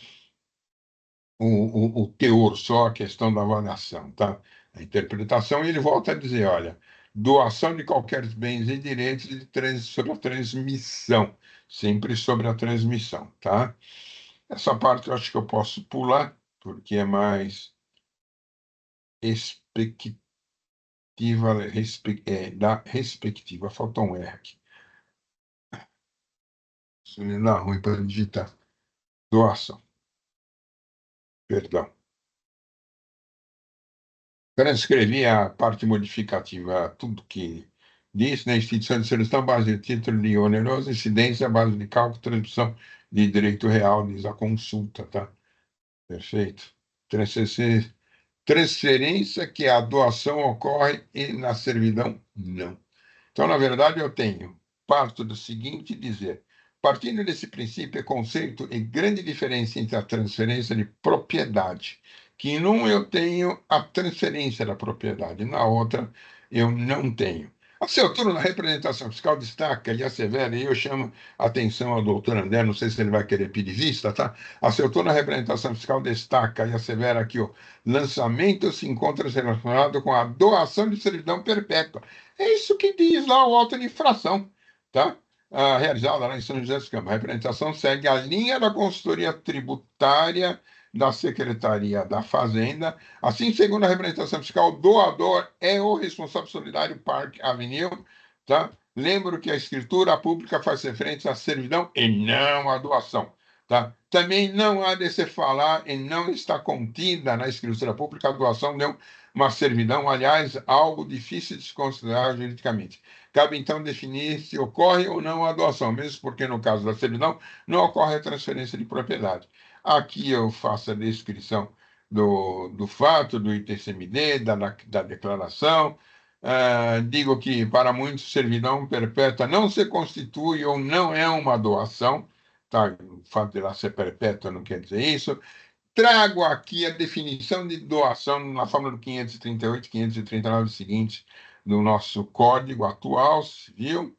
o teor, só a questão da avaliação, tá? A interpretação, ele volta a dizer, olha, doação de qualquer bens e direitos sobre a transmissão, sempre sobre a transmissão, tá? Essa parte eu acho que eu posso pular, porque é mais da respectiva. Faltou um R aqui. Isso me dá ruim para digitar. Doação. Perdão. transcrevi a parte modificativa, tudo que diz, na instituição de seleção, base de título de onerosa, incidência, base de cálculo, transmissão de direito real, diz a consulta, tá? Perfeito. Transferência que a doação ocorre e na servidão, não. Então, na verdade, parto do seguinte dizer, partindo desse princípio, é conceito e grande diferença entre a transferência de propriedade, que em um eu tenho a transferência da propriedade, na outra eu não tenho. A seu turno, na representação fiscal, destaca e assevera, e eu chamo a atenção ao doutor André, não sei se ele vai querer pedir vista, tá? A seu turno, na representação fiscal, destaca e assevera que o lançamento se encontra relacionado com a doação de servidão perpétua. É isso que diz lá o auto de infração, tá? Realizada lá em São José dos Campos. A representação segue a linha da consultoria tributária da Secretaria da Fazenda. Assim, segundo a representação fiscal, o doador é o responsável solidário Park Avenue, tá? Lembro que a escritura pública faz referência à servidão e não à doação, tá? Também não há de se falar e não está contida na escritura pública a doação de uma servidão, aliás, algo difícil de se considerar juridicamente. Cabe, então, definir se ocorre ou não a doação, mesmo porque, no caso da servidão, não ocorre a transferência de propriedade. Aqui eu faço a descrição do fato, do ITCMD, da declaração. Digo que, para muitos, servidão perpétua não se constitui ou não é uma doação. Tá? O fato de ela ser perpétua não quer dizer isso. Trago aqui a definição de doação na fórmula do 538 e 539 seguintes do nosso Código atual civil.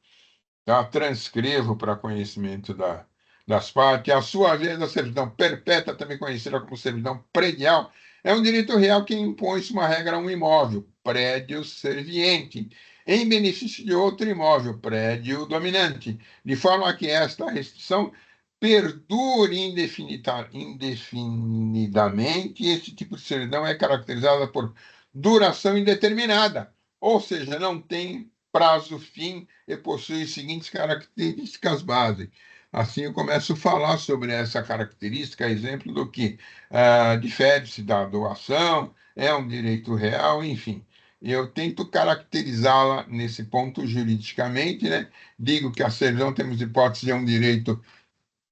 Tá? Transcrevo para conhecimento das partes. A sua vez, a servidão perpétua, também conhecida como servidão predial, é um direito real que impõe-se uma regra a um imóvel, prédio serviente, em benefício de outro imóvel, prédio dominante, de forma que esta restrição perdure indefinidamente. Esse tipo de servidão é caracterizada por duração indeterminada, ou seja, não tem prazo fim e possui as seguintes características base. Assim, eu começo a falar sobre essa característica, exemplo do que difere-se da doação, é um direito real, enfim. Eu tento caracterizá-la nesse ponto juridicamente, né? Digo que a servidão, temos hipótese, é um direito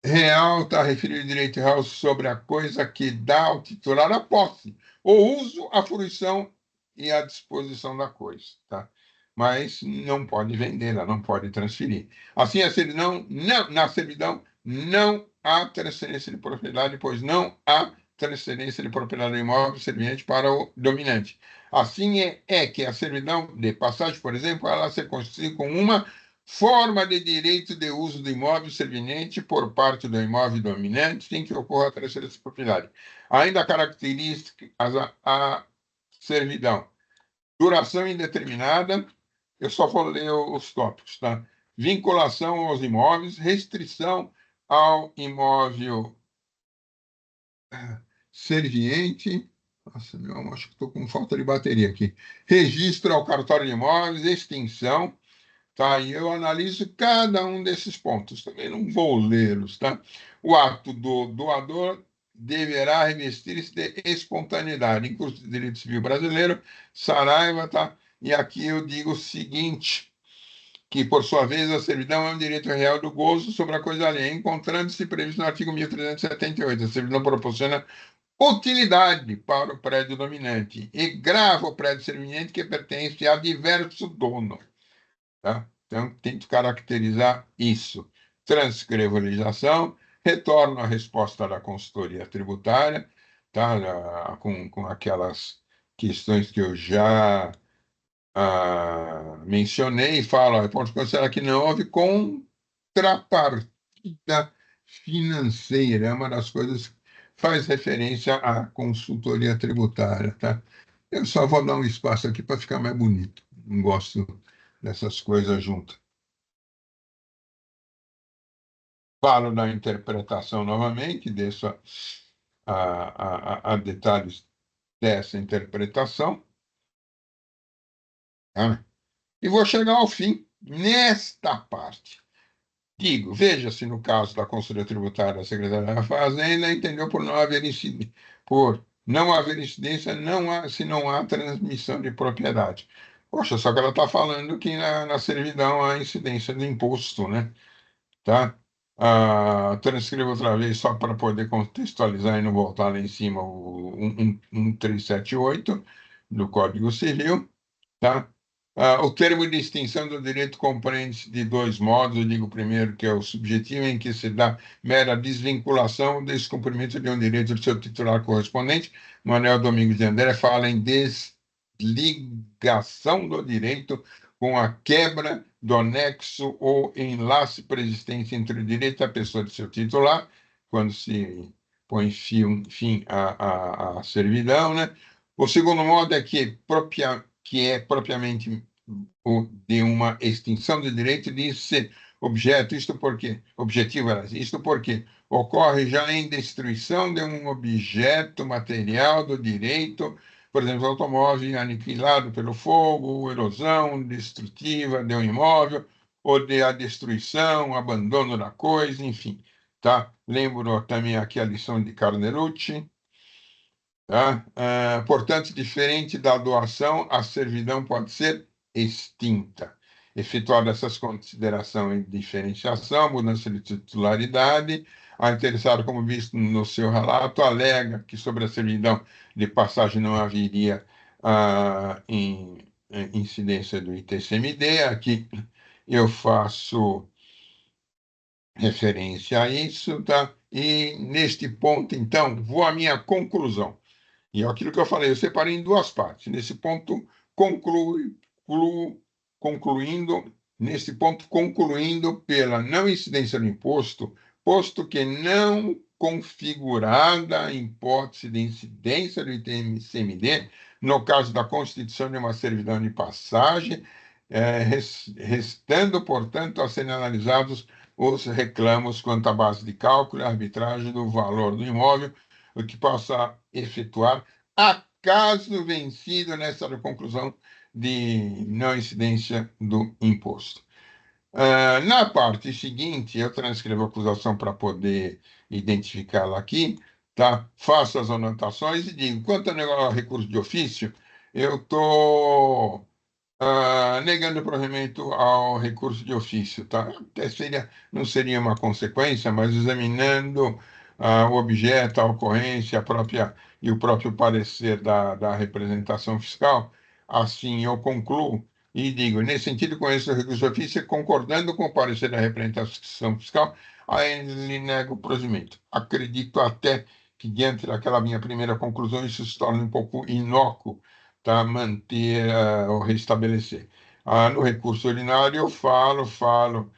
real, está referido ao direito real sobre a coisa que dá ao titular a posse, o uso, a fruição e a disposição da coisa, tá? Mas não pode vendê-la, não pode transferir. Assim, na servidão não há transferência de propriedade, pois não há transferência de propriedade do imóvel serviente para o dominante. Assim é que a servidão de passagem, por exemplo, ela se constitui com uma forma de direito de uso do imóvel serviente por parte do imóvel dominante, sem que ocorra a transferência de propriedade. Ainda a característica, a servidão. Duração indeterminada, eu só vou ler os tópicos, tá? Vinculação aos imóveis, restrição ao imóvel serviente. Nossa, meu, acho que estou com falta de bateria aqui. Registro ao cartório de imóveis, extinção. Tá? E eu analiso cada um desses pontos, também não vou lê-los. Tá? O ato do doador deverá revestir-se de espontaneidade, em curso de direito civil brasileiro, Saraiva, tá? E aqui eu digo o seguinte, que, por sua vez, a servidão é um direito real do gozo sobre a coisa alheia, encontrando-se previsto no artigo 1378. A servidão proporciona utilidade para o prédio dominante e grava o prédio serviente que pertence a diverso dono. Tá? Então, tento caracterizar isso. Transcrevo a legislação, retorno a resposta da consultoria tributária, tá? Com aquelas questões que eu já mencionei, e falo, pode considerar que não houve contrapartida financeira, é uma das coisas que faz referência à consultoria tributária. Tá? Eu só vou dar um espaço aqui para ficar mais bonito, não gosto dessas coisas juntas. Falo da interpretação novamente, desço a detalhes dessa interpretação, tá? E vou chegar ao fim nesta parte. Digo, veja-se no caso da consultoria tributária da Secretaria da Fazenda, entendeu por não haver não haver incidência se não há transmissão de propriedade. Poxa, só que ela está falando que na servidão há incidência do imposto, né? Tá? Transcrevo outra vez só para poder contextualizar e não voltar lá em cima o 1378 do Código Civil, tá? O termo de extinção do direito compreende-se de dois modos. Eu digo primeiro que é o subjetivo, em que se dá mera desvinculação ou descumprimento de um direito do seu titular correspondente. Manuel Domingos de André fala em desligação do direito com a quebra do anexo ou enlace preexistente entre o direito da pessoa de seu titular, quando se põe fim à servidão, né? O segundo modo é que é propriamente o de uma extinção do direito de ser objeto, isto porque ocorre já em destruição de um objeto material do direito, por exemplo, o automóvel aniquilado pelo fogo, erosão destrutiva de um imóvel, ou de a destruição, abandono da coisa, enfim. Tá? Lembro também aqui a lição de Carnerucci. Tá? Portanto, diferente da doação, a servidão pode ser extinta. Efetuada essas considerações de diferenciação, mudança de titularidade, a interessada, como visto no seu relato, alega que sobre a servidão de passagem não haveria incidência do ITCMD. Aqui eu faço referência a isso, tá? E neste ponto, então, vou à minha conclusão. E é aquilo que eu falei, eu separei em duas partes. Nesse ponto, concluindo pela não incidência do imposto, posto que não configurada a hipótese de incidência do ITCMD, no caso da constituição de uma servidão de passagem, restando, portanto, a serem analisados os reclamos quanto à base de cálculo e arbitragem do valor do imóvel, o que possa efetuar, acaso vencido nessa conclusão de não incidência do imposto. Na parte seguinte, eu transcrevo a acusação para poder identificá-la aqui, tá? Faço as anotações e digo, quanto ao recurso de ofício, eu estou negando o provimento ao recurso de ofício, tá? Até não seria uma consequência, mas examinando o objeto, a ocorrência, e o próprio parecer da representação fiscal, assim eu concluo e digo, nesse sentido, conheço o recurso de ofício, concordando com o parecer da representação fiscal, a ele nego o provimento. Acredito até que, diante daquela minha primeira conclusão, isso se torna um pouco inócuo, tá? Manter ou restabelecer. No recurso ordinário, eu falo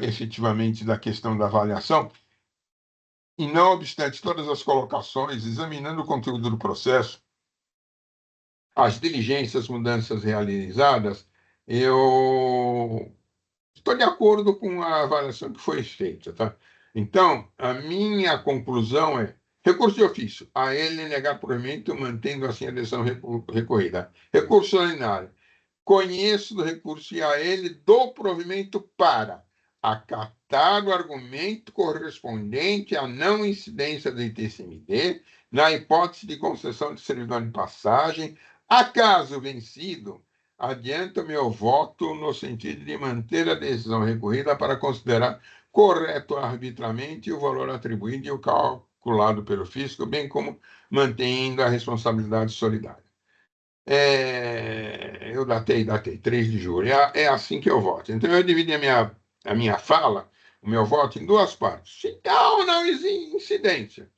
efetivamente da questão da avaliação, e não obstante todas as colocações, examinando o conteúdo do processo, as diligências, mudanças realizadas, eu estou de acordo com a avaliação que foi feita, tá? Então, a minha conclusão é recurso de ofício, a ele negar provimento, mantendo assim a decisão recorrida. Recurso ordinário, conheço do recurso e a ele dou provimento para acatar o argumento correspondente à não incidência do ITCMD, na hipótese de concessão de servidão de passagem, acaso vencido, adianta meu voto no sentido de manter a decisão recorrida para considerar correto arbitramente o valor atribuído e o calculado pelo fisco, bem como mantendo a responsabilidade solidária. Eu datei, 3 de julho. É assim que eu voto. Então, eu dividi a minha fala, o meu voto, em duas partes. Se há ou não incidência,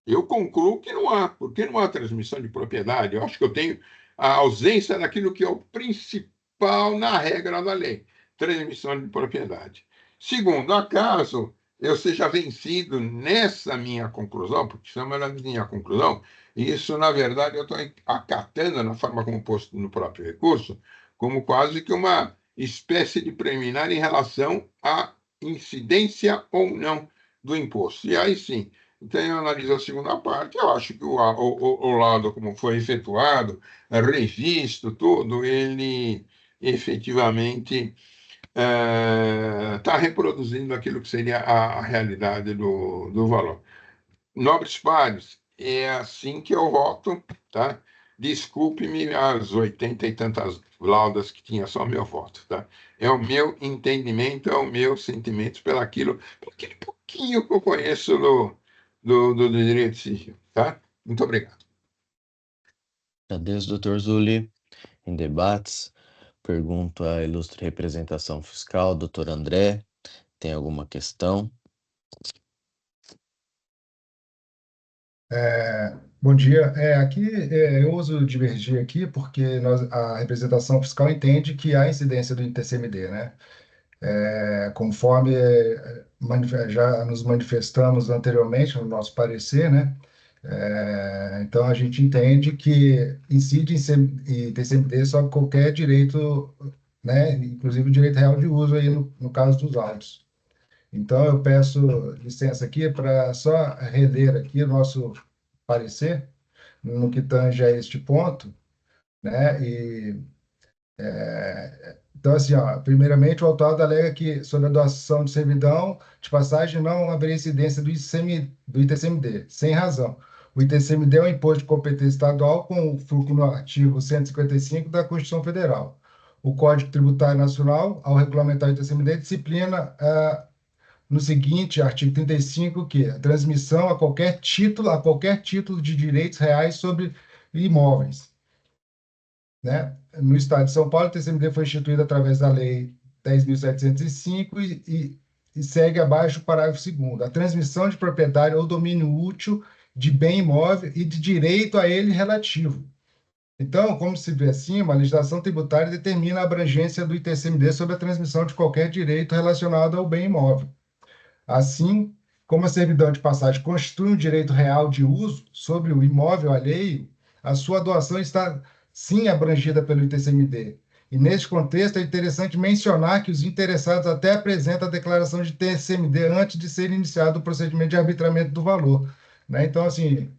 eu concluo que não há, porque não há transmissão de propriedade. Eu acho que eu tenho a ausência daquilo que é o principal na regra da lei, transmissão de propriedade. Segundo, acaso eu seja vencido nessa minha conclusão, porque chama ela de minha conclusão, isso, na verdade, eu estou acatando, na forma como posto no próprio recurso, como quase que uma espécie de preliminar em relação à incidência ou não do imposto. E aí sim, então eu analiso a segunda parte, eu acho que o lado como foi efetuado, revisto, tudo, ele efetivamente está reproduzindo aquilo que seria a realidade do valor. Nobres pares, é assim que eu voto, tá? Desculpe-me as 80 e tantas laudas que tinha só meu voto, tá? É o meu entendimento, é o meu sentimento por aquele pouquinho que eu conheço do direito civil, tá? Muito obrigado. Adeus, doutor Zuli. Em debates, pergunto à ilustre representação fiscal, doutor André, tem alguma questão? Bom dia. Aqui eu uso divergir aqui porque a representação fiscal entende que há incidência do ITCMD, né? Conforme já nos manifestamos anteriormente no nosso parecer, né? Então a gente entende que incide em ITCMD sobre qualquer direito, né? Inclusive o direito real de uso aí no caso dos autos. Então, eu peço licença aqui para só reler aqui o nosso parecer no que tange a este ponto, né? Então, assim, ó, primeiramente, o autuado alega que, sobre a doação de servidão, de passagem, não haveria incidência do ITCMD, sem razão. O ITCMD é um imposto de competência estadual com fulcro no artigo 155 da Constituição Federal. O Código Tributário Nacional, ao regulamentar o ITCMD, disciplina no seguinte, artigo 35, que a transmissão a qualquer título de direitos reais sobre imóveis, né? No Estado de São Paulo, o TCMD foi instituído através da Lei 10.705 e segue abaixo o parágrafo 2º. A transmissão de propriedade ou domínio útil de bem imóvel e de direito a ele relativo. Então, como se vê acima, a legislação tributária determina a abrangência do ITCMD sobre a transmissão de qualquer direito relacionado ao bem imóvel. Assim como a servidão de passagem constitui um direito real de uso sobre o imóvel alheio, a sua doação está sim abrangida pelo ITCMD. E neste contexto é interessante mencionar que os interessados até apresentam a declaração de ITCMD antes de ser iniciado o procedimento de arbitramento do valor, né? Então, assim,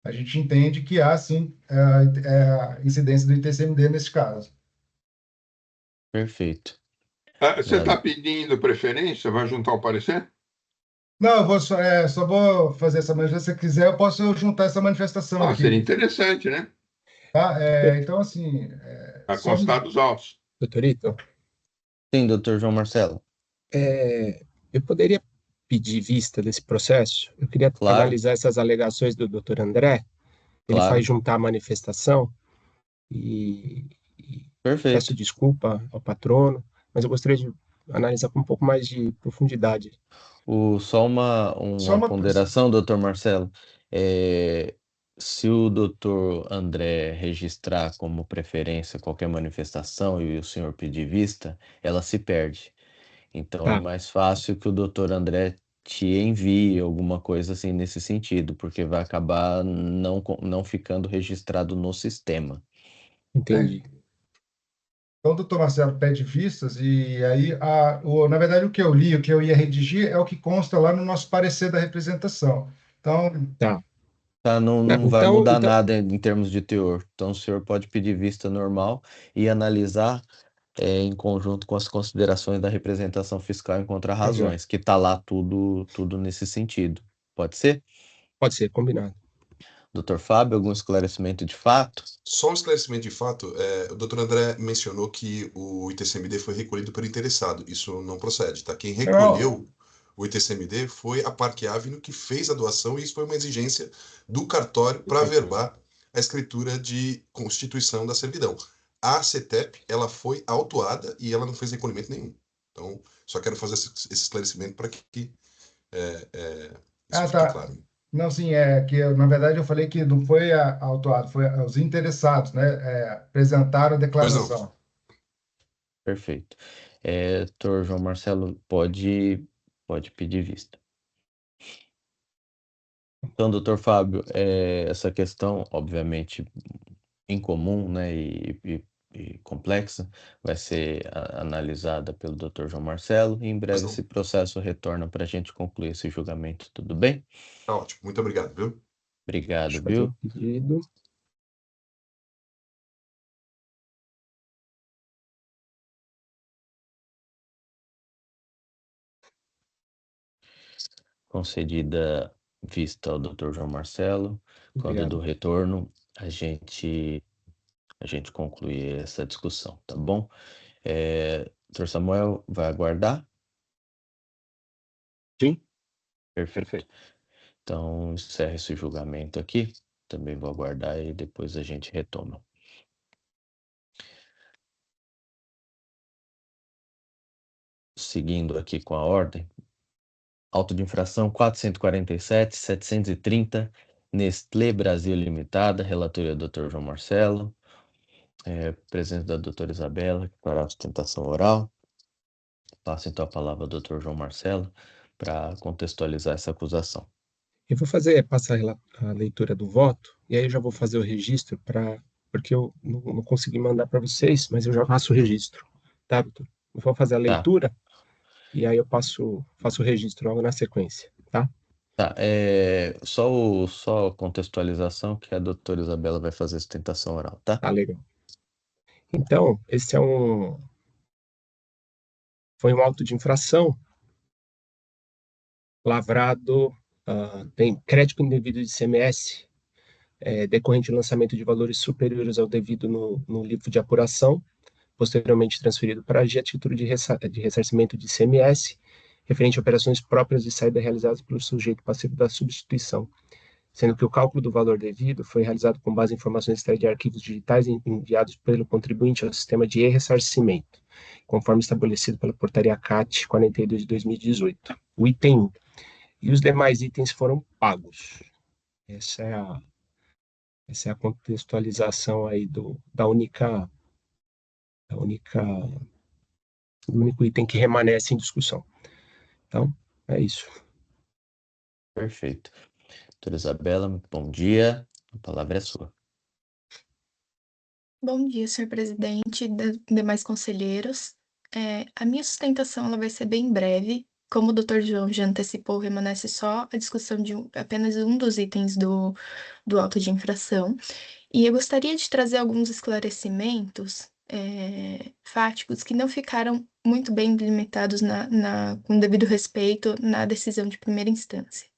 a gente entende que há sim a incidência do ITCMD nesse caso. Perfeito. Você está pedindo preferência? Vai juntar o parecer? Não, eu vou só vou fazer essa manifestação. Se você quiser, eu posso juntar essa manifestação aqui. Seria interessante, né? Tá? Então, assim, Para só constar dos autos. Doutorito, Sim, doutor João Marcelo. eu poderia pedir vista desse processo? Eu queria Claro, analisar essas alegações do doutor André. Ele claro. faz juntar a manifestação e peço Perfeito. desculpa ao patrono, mas eu gostaria de analisar com um pouco mais de profundidade. Só uma, só uma uma. ponderação, doutor Marcelo. É, se o doutor André registrar como preferência qualquer manifestação e o senhor pedir vista, ela se perde. Então é Tá, mais fácil que o doutor André te envie alguma coisa assim nesse sentido, porque vai acabar não ficando registrado no sistema. entendi. Então, o doutor Marcelo pede vistas, e aí, na verdade, o que eu li, o que eu ia redigir, é o que consta lá no nosso parecer da representação. Então, Tá. Tá, Não, não vai mudar nada em termos de teor. Então o senhor pode pedir vista normal e analisar em conjunto com as considerações da representação fiscal em tá joia. contra-razões, que está lá tudo nesse sentido. Pode ser? Pode ser, combinado. Doutor Fábio, algum esclarecimento de fato? Só um esclarecimento de fato, o doutor André mencionou que o ITCMD foi recolhido pelo interessado. Isso não procede, tá? Quem não, recolheu o ITCMD foi a Parque Avenue que fez a doação e isso foi uma exigência do cartório para averbar a escritura de constituição da servidão. A CETEP, ela foi autuada e ela não fez recolhimento nenhum. Então, só quero fazer esse esclarecimento para que isso fique tá. claro. Não, sim, na verdade eu falei que não foi autuado, foi os interessados, né? Apresentaram a Pois não. declaração. Perfeito. Doutor João Marcelo, pode pedir vista. Então, doutor Fábio, essa questão, obviamente, incomum, né, e complexa, vai ser analisada pelo Dr. João Marcelo e em Pois breve não. esse processo retorna para a gente concluir esse julgamento, tudo bem? Tá ótimo. Muito obrigado, viu? Obrigado, Deixa eu fazer o viu? pedido. Concedida vista ao Dr. João Marcelo. Quando Obrigado. do retorno, a gente conclui essa discussão, tá bom? Dr. Samuel, vai aguardar? Sim, Perfeito. perfeito. Então, encerra esse julgamento aqui. Também vou aguardar e depois a gente retoma. Seguindo aqui com a ordem, auto de infração 447-730, Nestlé Brasil Limitada, relatoria do Dr. João Marcelo, presença da doutora Isabela, que fará a sustentação oral. Passo então a palavra ao Dr. João Marcelo para contextualizar essa acusação. Eu vou passar a leitura do voto, e aí eu já vou fazer o registro, porque eu não consegui mandar para vocês, mas eu já faço o registro, tá, doutor? Eu vou fazer a Tá. leitura, e aí eu faço o registro logo na sequência, tá? Tá, só contextualização que a doutora Isabela vai fazer a sustentação oral, tá? Tá legal. Então, esse foi um auto de infração lavrado, tem crédito indevido de ICMS, decorrente do lançamento de valores superiores ao devido no livro de apuração, posteriormente transferido para a AGI a título de ressarcimento de ICMS, referente a operações próprias de saída realizadas pelo sujeito passivo da substituição, sendo que o cálculo do valor devido foi realizado com base em informações extraídas de arquivos digitais enviados pelo contribuinte ao sistema de e-ressarcimento, conforme estabelecido pela portaria CAT 42 de 2018. O item 1. E os demais itens foram pagos. Essa é a contextualização aí do único item que permanece em discussão. Então, é isso. Perfeito. Doutora Isabela, bom dia. A palavra é sua. Bom dia, senhor presidente e demais conselheiros. A minha sustentação ela vai ser bem breve. Como o Dr. João já antecipou, permanece só a discussão de apenas um dos itens do auto de infração. E eu gostaria de trazer alguns esclarecimentos fáticos que não ficaram muito bem delimitados com devido respeito na decisão de primeira instância.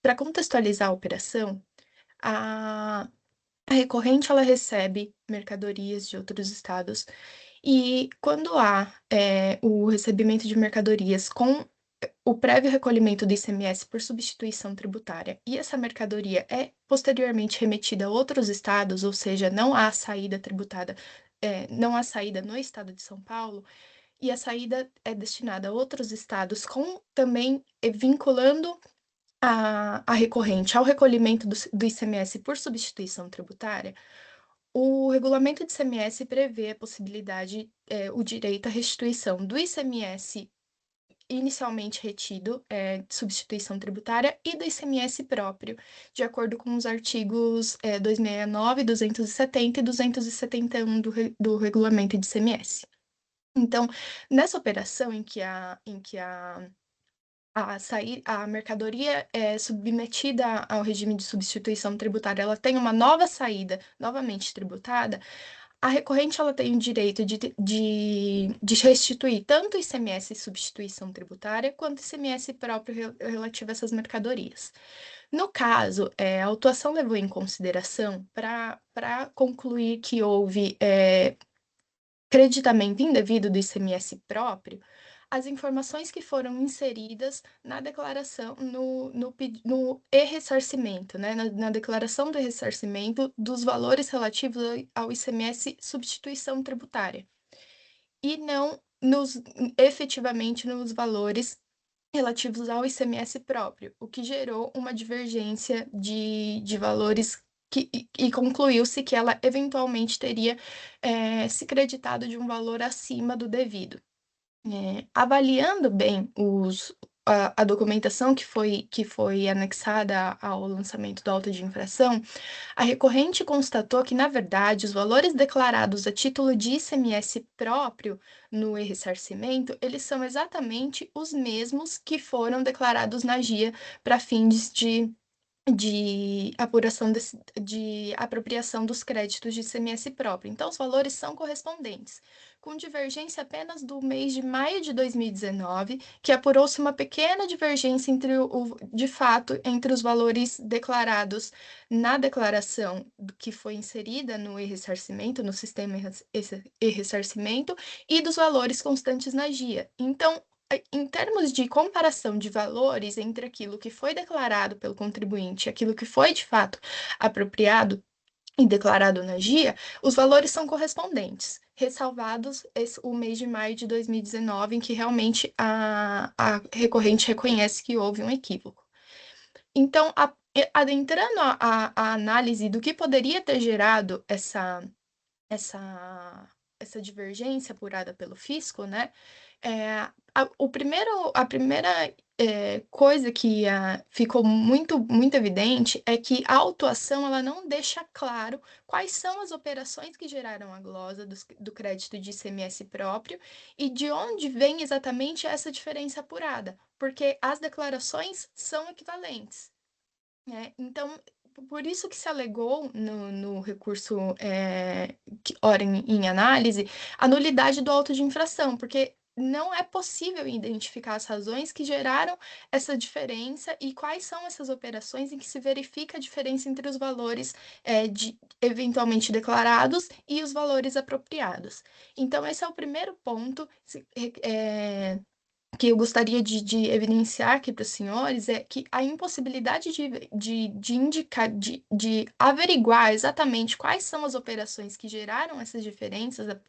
Para contextualizar a operação, a recorrente ela recebe mercadorias de outros estados e quando há o recebimento de mercadorias com o prévio recolhimento do ICMS por substituição tributária e essa mercadoria é posteriormente remetida a outros estados, ou seja, não há saída tributada, não há saída no estado de São Paulo, e a saída é destinada a outros estados, com também vinculando a recorrente ao recolhimento do ICMS por substituição tributária. O regulamento de ICMS prevê a possibilidade, o direito à restituição do ICMS inicialmente retido, de substituição tributária, e do ICMS próprio, de acordo com os artigos 269, 270 e 271 do regulamento de ICMS. Então, nessa operação em que a mercadoria é submetida ao regime de substituição tributária, ela tem uma nova saída, novamente tributada, a recorrente ela tem o direito de restituir tanto o ICMS substituição tributária, quanto o ICMS próprio relativo a essas mercadorias. No caso, a autuação levou em consideração para concluir que houve creditamento indevido do ICMS próprio, as informações que foram inseridas na declaração, no e-ressarcimento, né? Na declaração do ressarcimento dos valores relativos ao ICMS substituição tributária, e não efetivamente nos valores relativos ao ICMS próprio, o que gerou uma divergência de valores e concluiu-se que ela eventualmente teria se creditado de um valor acima do devido. Avaliando bem a documentação que foi anexada ao lançamento do auto de infração, a recorrente constatou que, na verdade, os valores declarados a título de ICMS próprio no e-ressarcimento, eles são exatamente os mesmos que foram declarados na GIA para fins de apuração de apropriação dos créditos de ICMS próprio. Então, os valores são correspondentes. com divergência apenas do mês de maio de 2019, que apurou-se uma pequena divergência de fato, entre os valores declarados na declaração que foi inserida no e-ressarcimento, no sistema e-ressarcimento, e dos valores constantes na GIA. Então, em termos de comparação de valores entre aquilo que foi declarado pelo contribuinte e aquilo que foi de fato apropriado e declarado na GIA, os valores são correspondentes, ressalvados o mês de maio de 2019, em que realmente a recorrente reconhece que houve um equívoco. Então, adentrando a análise do que poderia ter gerado essa divergência apurada pelo fisco, né? A primeira coisa que ficou muito evidente é que a autuação ela não deixa claro quais são as operações que geraram a glosa do crédito de ICMS próprio e de onde vem exatamente essa diferença apurada, porque as declarações são equivalentes. Então, por isso que se alegou no recurso ora em análise a nulidade do auto de infração, porque não é possível identificar as razões que geraram essa diferença e quais são essas operações em que se verifica a diferença entre os valores eventualmente declarados e os valores apropriados. Então, esse é o primeiro ponto que eu gostaria de evidenciar aqui para os senhores é que a impossibilidade de indicar, de averiguar exatamente quais são as operações que geraram essas diferenças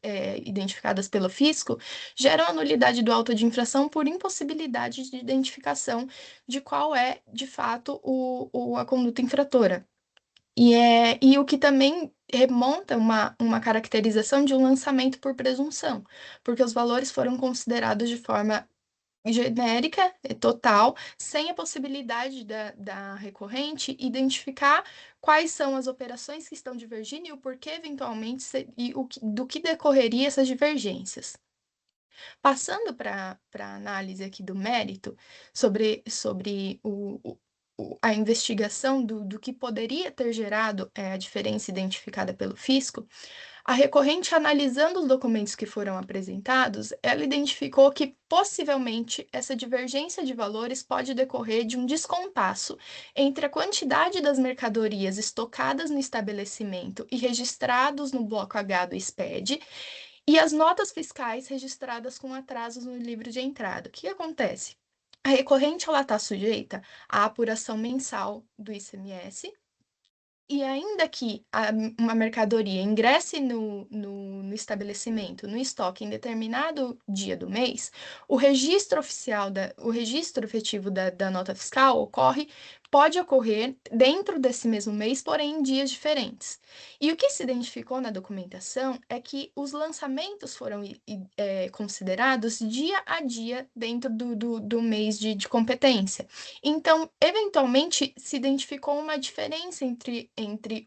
identificadas pelo fisco, geram a nulidade do auto de infração por impossibilidade de identificação de qual é, de fato, a conduta infratora. E o que também remonta uma caracterização de um lançamento por presunção, porque os valores foram considerados de forma genérica, total, sem a possibilidade da recorrente identificar quais são as operações que estão divergindo e o porquê, eventualmente, do que decorreria essas divergências. Passando para a análise aqui do mérito, sobre a investigação do que poderia ter gerado a diferença identificada pelo fisco, a recorrente, analisando os documentos que foram apresentados, ela identificou que, possivelmente, essa divergência de valores pode decorrer de um descompasso entre a quantidade das mercadorias estocadas no estabelecimento e registrados no bloco H do SPED e as notas fiscais registradas com atrasos no livro de entrada. O que acontece? A recorrente está sujeita à apuração mensal do ICMS, e ainda que uma mercadoria ingresse no estabelecimento, no estoque, em determinado dia do mês, o registro efetivo da nota fiscal pode ocorrer dentro desse mesmo mês, porém em dias diferentes. E o que se identificou na documentação é que os lançamentos foram considerados dia a dia dentro do mês de competência. Então, eventualmente, se identificou uma diferença entre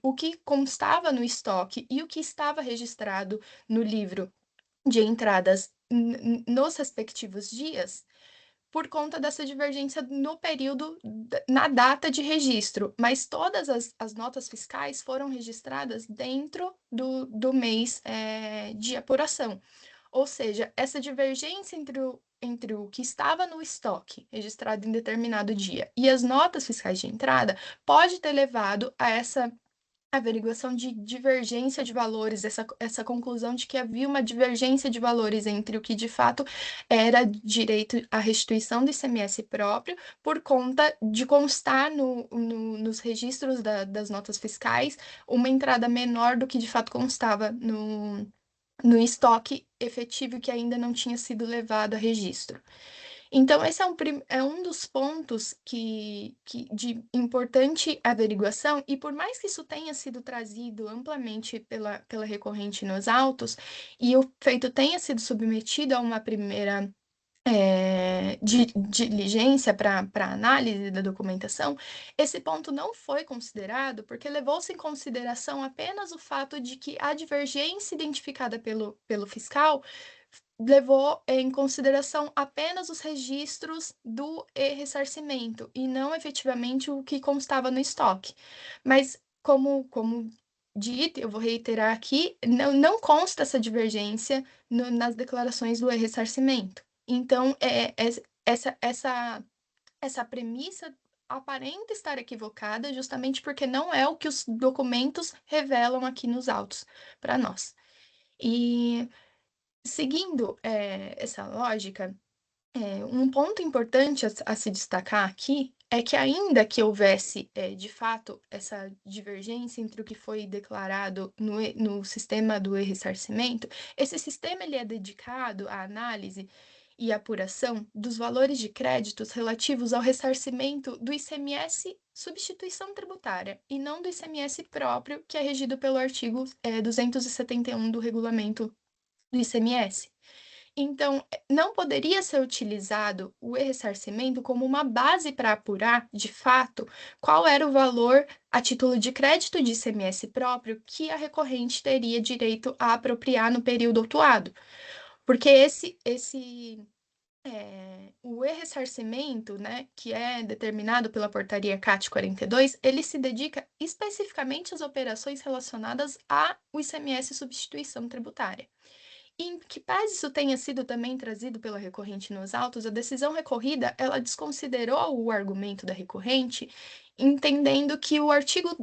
o que constava no estoque e o que estava registrado no livro de entradas nos respectivos dias, por conta dessa divergência no período, na data de registro, mas todas as notas fiscais foram registradas dentro do mês de apuração. Ou seja, essa divergência entre o que estava no estoque registrado em determinado dia e as notas fiscais de entrada pode ter levado a essa averiguação de divergência de valores, essa conclusão de que havia uma divergência de valores entre o que de fato era direito à restituição do ICMS próprio, por conta de constar nos registros das notas fiscais uma entrada menor do que de fato constava no estoque efetivo que ainda não tinha sido levado a registro. Então, esse é um dos pontos de importante averiguação, e por mais que isso tenha sido trazido amplamente pela recorrente nos autos, e o feito tenha sido submetido a uma primeira diligência para análise da documentação, esse ponto não foi considerado porque levou-se em consideração apenas o fato de que a divergência identificada pelo fiscal levou em consideração apenas os registros do e-ressarcimento e não efetivamente o que constava no estoque. Mas como dito, eu vou reiterar aqui, não consta essa divergência nas declarações do ressarcimento. Então, essa premissa aparenta estar equivocada justamente porque não é o que os documentos revelam aqui nos autos para nós. E seguindo essa lógica, um ponto importante a se destacar aqui é que, ainda que houvesse, de fato, essa divergência entre o que foi declarado no sistema do ressarcimento, esse sistema ele é dedicado à análise e apuração dos valores de créditos relativos ao ressarcimento do ICMS substituição tributária, e não do ICMS próprio, que é regido pelo artigo 271 do regulamento do ICMS. Então, não poderia ser utilizado o ressarcimento como uma base para apurar, de fato, qual era o valor a título de crédito de ICMS próprio que a recorrente teria direito a apropriar no período autuado. Porque o ressarcimento, né, que é determinado pela portaria CAT 42, ele se dedica especificamente às operações relacionadas ao ICMS substituição tributária. Em que pese isso tenha sido também trazido pela recorrente nos autos, a decisão recorrida, ela desconsiderou o argumento da recorrente, entendendo que o artigo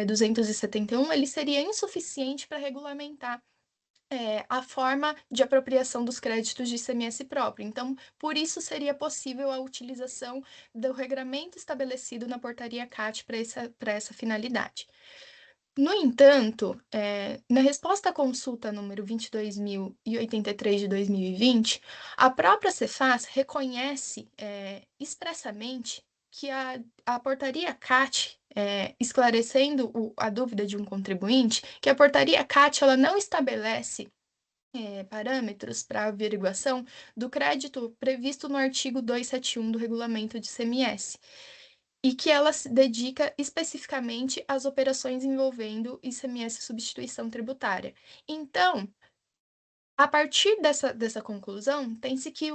271 ele seria insuficiente para regulamentar a forma de apropriação dos créditos de ICMS próprio. Então, por isso seria possível a utilização do regramento estabelecido na portaria CAT para essa finalidade. No entanto, na resposta à consulta número 22.083 de 2020, a própria Cefaz reconhece expressamente que a portaria CAT, esclarecendo a dúvida de um contribuinte, que a portaria CAT ela não estabelece parâmetros para averiguação do crédito previsto no artigo 271 do regulamento de ICMS, e que ela se dedica especificamente às operações envolvendo ICMS substituição tributária. Então, a partir dessa conclusão, tem-se que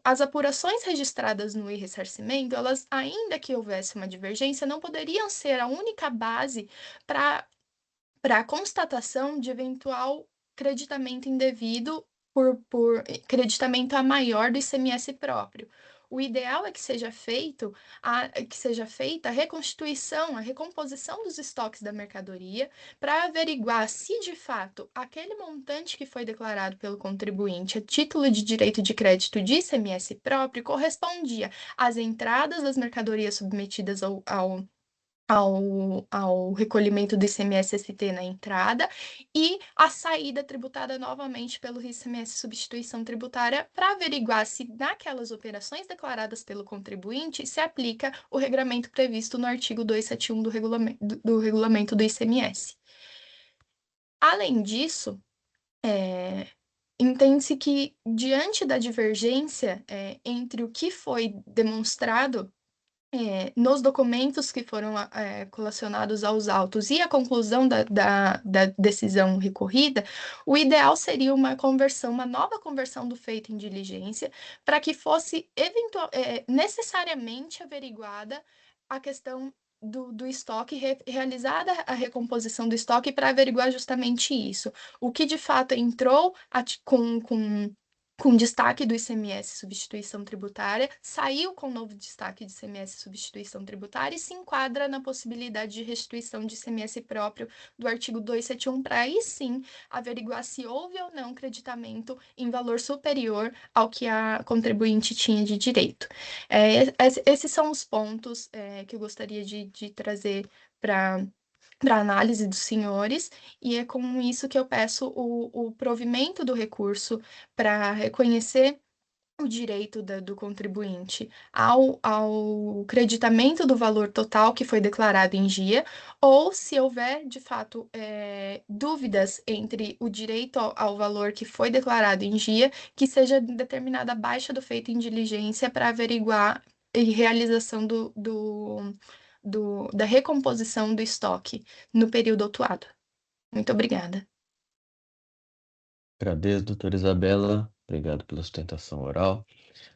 as apurações registradas no ressarcimento, elas, ainda que houvesse uma divergência, não poderiam ser a única base para a constatação de eventual creditamento indevido por creditamento a maior do ICMS próprio. O ideal é que seja feita a reconstituição, a recomposição dos estoques da mercadoria para averiguar se, de fato, aquele montante que foi declarado pelo contribuinte a título de direito de crédito de ICMS próprio correspondia às entradas das mercadorias submetidas ao recolhimento do ICMS-ST na entrada e a saída tributada novamente pelo ICMS substituição tributária, para averiguar se naquelas operações declaradas pelo contribuinte se aplica o regramento previsto no artigo 271 do regulamento do ICMS. Além disso, entende-se que, diante da divergência entre o que foi demonstrado nos documentos que foram colacionados aos autos e a conclusão da decisão recorrida, o ideal seria uma nova conversão do feito em diligência, para que fosse necessariamente averiguada a questão do estoque, realizada a recomposição do estoque para averiguar justamente isso. O que de fato entrou com destaque do ICMS substituição tributária, saiu com novo destaque de ICMS substituição tributária e se enquadra na possibilidade de restituição de ICMS próprio do artigo 271, para aí sim averiguar se houve ou não creditamento em valor superior ao que a contribuinte tinha de direito. Esses são os pontos que eu gostaria de trazer para análise dos senhores, e é com isso que eu peço o provimento do recurso para reconhecer o direito do contribuinte ao creditamento do valor total que foi declarado em dia, ou, se houver, de fato, dúvidas entre o direito ao valor que foi declarado em dia, que seja determinada a baixa do feito em diligência para averiguar e realização da recomposição do estoque no período autuado. Muito obrigada. Agradeço, doutora Isabela. Obrigado pela sustentação oral.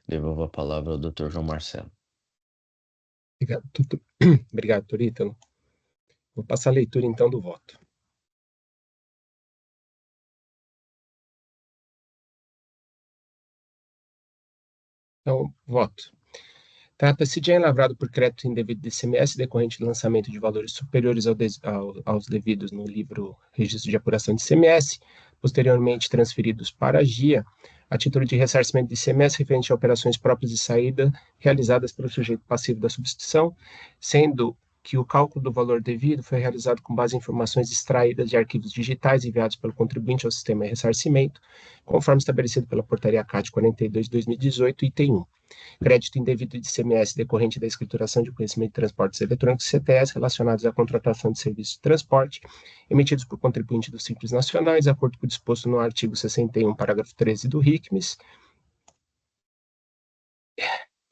Devolvo a palavra ao doutor João Marcelo. Obrigado, doutor Ítalo. Vou passar a leitura, então, do voto. Então, voto. Trata-se de enlavrado por crédito indevido de ICMS decorrente do lançamento de valores superiores aos devidos no livro Registro de Apuração de ICMS, posteriormente transferidos para a GIA, a título de ressarcimento de ICMS referente a operações próprias de saída realizadas pelo sujeito passivo da substituição, sendo que o cálculo do valor devido foi realizado com base em informações extraídas de arquivos digitais enviados pelo contribuinte ao sistema de ressarcimento, conforme estabelecido pela Portaria CAT 42 de 2018, item 1. Crédito indevido de ICMS decorrente da escrituração de conhecimento de transportes eletrônicos CTS relacionados à contratação de serviços de transporte emitidos por contribuinte do Simples Nacional, de acordo com o disposto no artigo 61, parágrafo 13 do RICMES,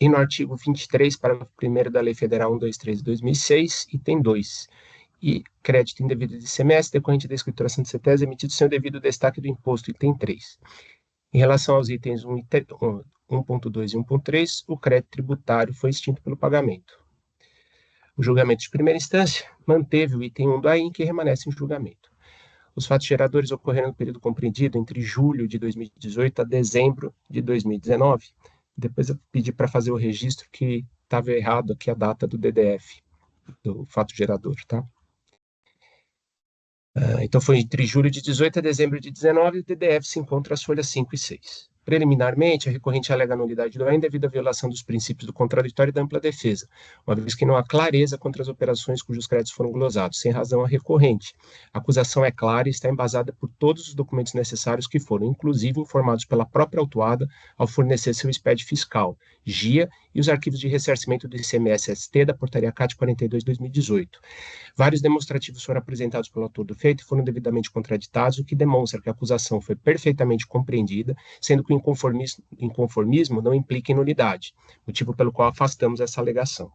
e no artigo 23, parágrafo 1º da Lei Federal 123 de 2006, item 2, e crédito indevido de ICMS decorrente da escrituração de CTS emitido sem o devido destaque do imposto, item 3. Em relação aos itens 1.2 e 1.3, o crédito tributário foi extinto pelo pagamento. O julgamento de primeira instância manteve o item 1 do AIN, que permanece em julgamento. Os fatos geradores ocorreram no período compreendido entre julho de 2018 a dezembro de 2019. Depois eu pedi para fazer o registro que estava errado aqui a data do DDF, do fato gerador, tá? Então foi entre julho de 18 a dezembro de 19, e o DDF se encontra as folhas 5 e 6. Preliminarmente, a recorrente alega a nulidade do AIN devido à violação dos princípios do contraditório e da ampla defesa, uma vez que não há clareza contra as operações cujos créditos foram glosados, sem razão a recorrente. A acusação é clara e está embasada por todos os documentos necessários que foram, inclusive, informados pela própria autuada ao fornecer seu SPED fiscal, GIA, e os arquivos de ressarcimento do ICMS-ST da Portaria CAT 42 de 2018. Vários demonstrativos foram apresentados pelo autor do feito e foram devidamente contraditados, o que demonstra que a acusação foi perfeitamente compreendida, sendo que o inconformismo não implica em nulidade, motivo pelo qual afastamos essa alegação.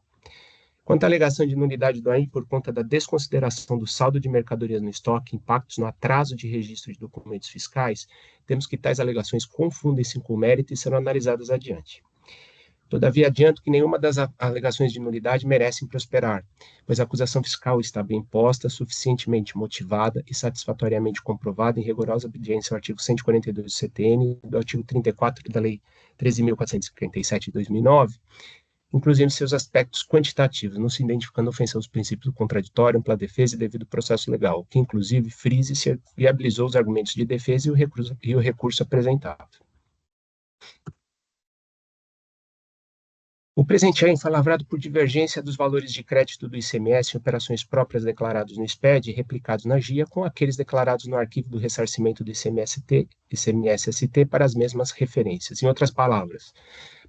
Quanto à alegação de nulidade do AIN por conta da desconsideração do saldo de mercadorias no estoque, impactos no atraso de registro de documentos fiscais, temos que tais alegações confundem-se com o mérito e serão analisadas adiante. Todavia, adianto que nenhuma das alegações de nulidade merecem prosperar, pois a acusação fiscal está bem posta, suficientemente motivada e satisfatoriamente comprovada em rigorosa obediência ao artigo 142 do CTN e do artigo 34 da Lei 13.457 de 2009, inclusive seus aspectos quantitativos, não se identificando ofensa aos princípios do contraditório, ampla defesa e devido processo legal, que inclusive frise e viabilizou os argumentos de defesa e o recurso apresentado. O presente AIN foi lavrado por divergência dos valores de crédito do ICMS em operações próprias declarados no SPED e replicados na GIA com aqueles declarados no arquivo do ressarcimento do ICMS-ST para as mesmas referências. Em outras palavras,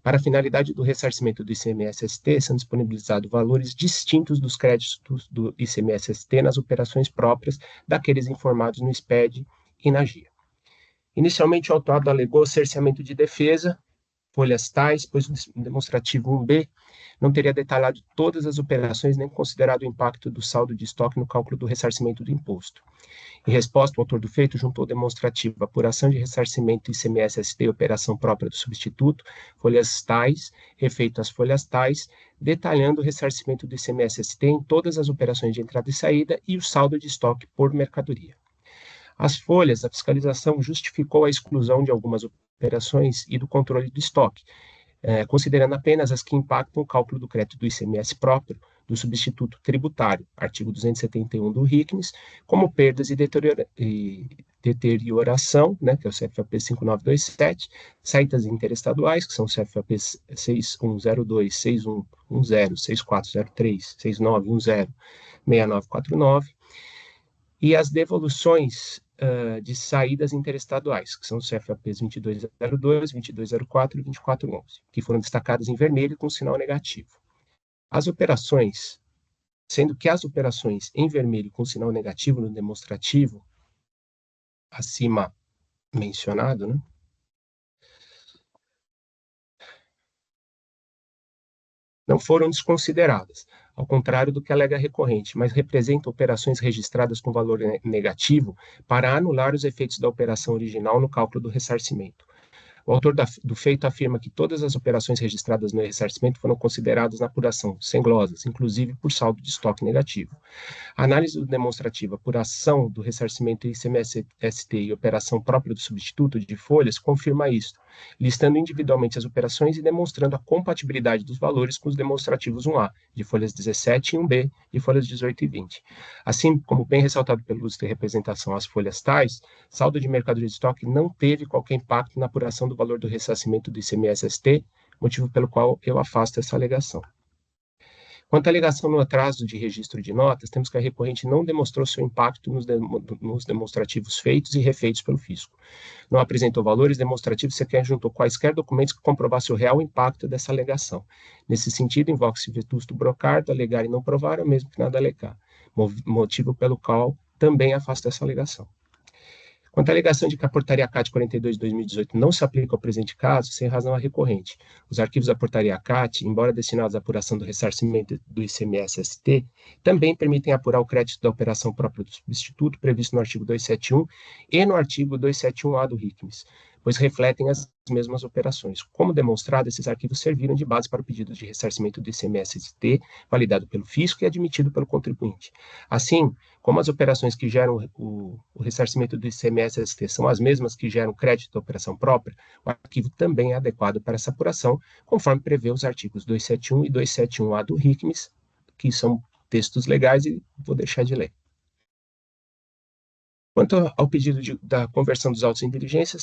para a finalidade do ressarcimento do ICMS-ST, são disponibilizados valores distintos dos créditos do ICMS-ST nas operações próprias daqueles informados no SPED e na GIA. Inicialmente, o autuado alegou cerceamento de defesa, folhas tais, pois o demonstrativo 1B não teria detalhado todas as operações nem considerado o impacto do saldo de estoque no cálculo do ressarcimento do imposto. Em resposta, o autor do feito juntou o demonstrativo apuração de ressarcimento ICMS-ST e operação própria do substituto, folhas tais, refeito às folhas tais, detalhando o ressarcimento do ICMS-ST em todas as operações de entrada e saída e o saldo de estoque por mercadoria. As folhas, a fiscalização justificou a exclusão de algumas operações e do controle do estoque, considerando apenas as que impactam o cálculo do crédito do ICMS próprio do substituto tributário, artigo 271 do RICMES, como perdas e deterioração, né, que é o CFAP 5927, saídas interestaduais, que são o CFAP 6102, 6110, 6403, 6910, 6949, e as devoluções de saídas interestaduais, que são os CFAPs 2202, 2204 e 2411, que foram destacadas em vermelho com sinal negativo. As operações, sendo que as operações em vermelho com sinal negativo no demonstrativo, acima mencionado, né, não foram desconsideradas, ao contrário do que alega a recorrente, mas representam operações registradas com valor negativo para anular os efeitos da operação original no cálculo do ressarcimento. O autor do feito afirma que todas as operações registradas no ressarcimento foram consideradas na apuração sem glosas, inclusive por saldo de estoque negativo. A análise demonstrativa por ação do ressarcimento ICMS-ST e operação própria do substituto de folhas confirma isto, listando individualmente as operações e demonstrando a compatibilidade dos valores com os demonstrativos 1A, de folhas 17 e 1B, de folhas 18 e 20. Assim, como bem ressaltado pelo ilustre representação às folhas tais, saldo de mercadoria de estoque não teve qualquer impacto na apuração do valor do ressarcimento do ICMS-ST, motivo pelo qual eu afasto essa alegação. Quanto à alegação no atraso de registro de notas, temos que a recorrente não demonstrou seu impacto nos demonstrativos feitos e refeitos pelo fisco. Não apresentou valores demonstrativos, sequer juntou quaisquer documentos que comprovassem o real impacto dessa alegação. Nesse sentido, invoca-se vetusto brocardo, alegar e não provar, é o mesmo que nada alegar, motivo pelo qual também afasta essa alegação. Quanto à alegação de que a portaria CAT 42 de 2018 não se aplica ao presente caso, sem razão a recorrente. Os arquivos da portaria CAT, embora destinados à apuração do ressarcimento do ICMS-ST, também permitem apurar o crédito da operação própria do substituto previsto no artigo 271 e no artigo 271-A do RICMES, pois refletem as mesmas operações. Como demonstrado, esses arquivos serviram de base para o pedido de ressarcimento do ICMS-ST, validado pelo fisco e admitido pelo contribuinte. Assim, como as operações que geram o ressarcimento do ICMS-ST são as mesmas que geram crédito da operação própria, o arquivo também é adequado para essa apuração, conforme prevê os artigos 271 e 271-A do RICMES, que são textos legais e vou deixar de ler. Quanto ao pedido da conversão dos autos em diligência,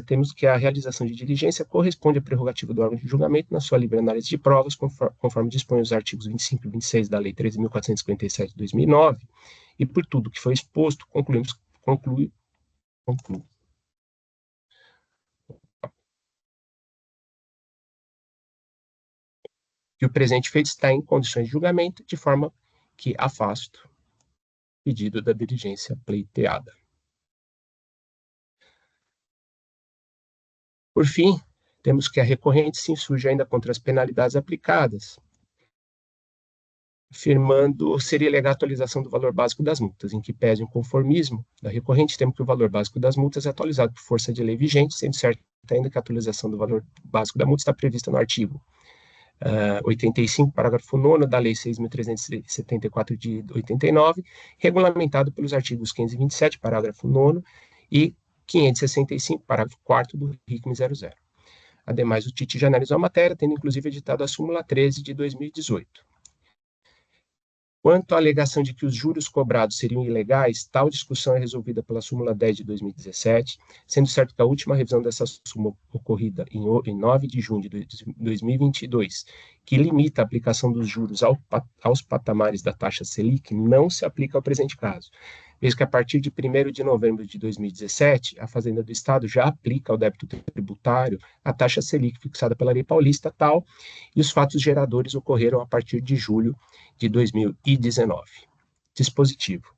temos que a realização de diligência corresponde à prerrogativa do órgão de julgamento na sua livre análise de provas, conforme dispõem os artigos 25 e 26 da Lei 13.457 de 2009, e por tudo que foi exposto, conclui que o presente feito está em condições de julgamento, de forma que afasto o pedido da diligência pleiteada. Por fim, temos que a recorrente se insurge ainda contra as penalidades aplicadas, afirmando seria ilegal a atualização do valor básico das multas, em que pese o conformismo da recorrente, temos que o valor básico das multas é atualizado por força de lei vigente, sendo certo ainda que a atualização do valor básico da multa está prevista no artigo 85, parágrafo 9º da Lei 6.374 de 89, regulamentado pelos artigos 527, parágrafo 9º, e 565, parágrafo 4º do RICME 00. Ademais, o TIT já analisou a matéria, tendo inclusive editado a súmula 13 de 2018. Quanto à alegação de que os juros cobrados seriam ilegais, tal discussão é resolvida pela súmula 10 de 2017, sendo certo que a última revisão dessa súmula ocorrida em 9 de junho de 2022, que limita a aplicação dos juros aos patamares da taxa Selic, não se aplica ao presente caso, visto que a partir de 1º de novembro de 2017, a Fazenda do Estado já aplica ao débito tributário a taxa Selic fixada pela Lei Paulista tal, e os fatos geradores ocorreram a partir de julho de 2019. Dispositivo.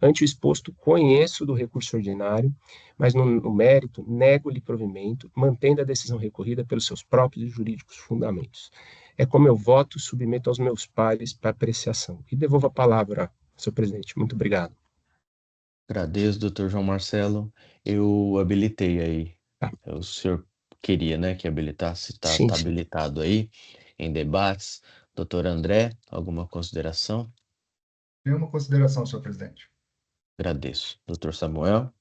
Ante o exposto, conheço do recurso ordinário, mas no mérito, nego-lhe provimento, mantendo a decisão recorrida pelos seus próprios e jurídicos fundamentos. É como eu voto, submeto aos meus pares para apreciação. E devolvo a palavra, senhor presidente. Muito obrigado. Agradeço, doutor João Marcelo. Eu habilitei aí. O senhor queria, né, que habilitasse, está Sim. habilitado aí em debates. Doutor André, alguma consideração? Nenhuma consideração, senhor presidente. Agradeço. Doutor Samuel?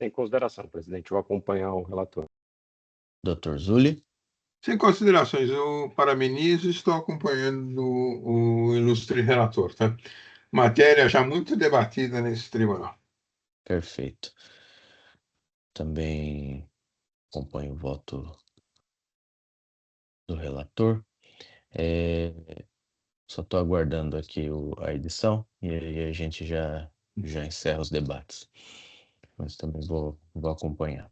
Sem consideração, presidente. Vou acompanhar o relator. Doutor Zuli? Sem considerações, eu parabenizo e estou acompanhando o ilustre relator, tá? Matéria já muito debatida nesse tribunal. Perfeito. Também acompanho o voto do relator. Só estou aguardando aqui a edição e aí a gente já encerra os debates. Mas também vou acompanhar.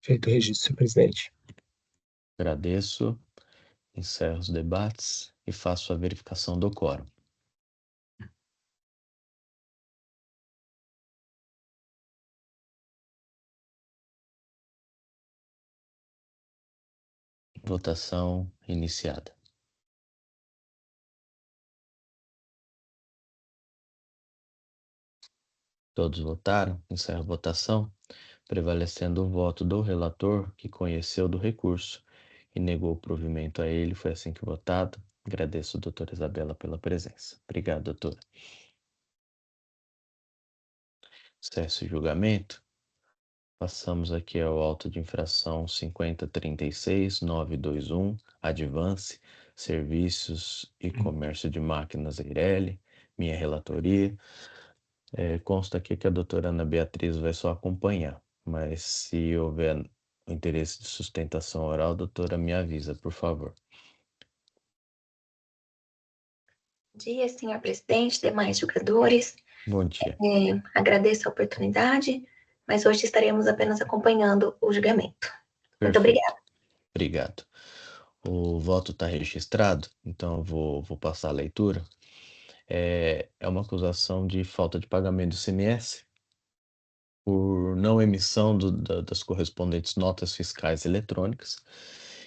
Feito o registro, senhor presidente. Agradeço, encerro os debates e faço a verificação do quórum. Votação iniciada. Todos votaram? Encerro a votação, prevalecendo o voto do relator, que conheceu do recurso e negou o provimento a ele. Foi assim que votado. Agradeço, doutora Isabela, pela presença. Obrigado, doutora. Cesse o julgamento. Passamos aqui ao auto de infração 5036-921, Advance, Serviços e Comércio de Máquinas Eireli, minha relatoria. Consta aqui que a doutora Ana Beatriz vai só acompanhar, mas se houver o interesse de sustentação oral, doutora, me avisa, por favor. Bom dia, senhor presidente, demais jogadores. Bom dia. Agradeço a oportunidade, mas hoje estaremos apenas acompanhando o julgamento. Muito Perfeito. obrigada. Obrigado. O voto está registrado, então eu vou passar a leitura. É uma acusação de falta de pagamento do ICMS por não emissão das correspondentes notas fiscais eletrônicas,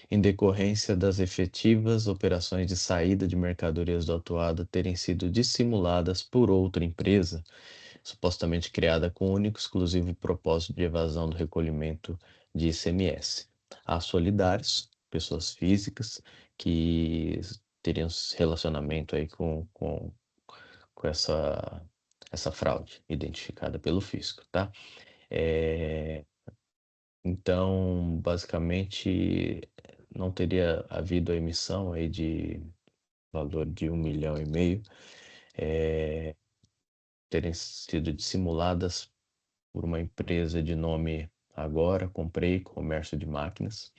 em decorrência das efetivas operações de saída de mercadorias do autuado terem sido dissimuladas por outra empresa, supostamente criada com o único e exclusivo propósito de evasão do recolhimento de ICMS. Há solidários, pessoas físicas, que teriam relacionamento aí com essa fraude identificada pelo fisco, tá? Então, basicamente, não teria havido a emissão aí de valor de 1,5 milhão, terem sido dissimuladas por uma empresa de nome Agora Comprei Comércio de Máquinas,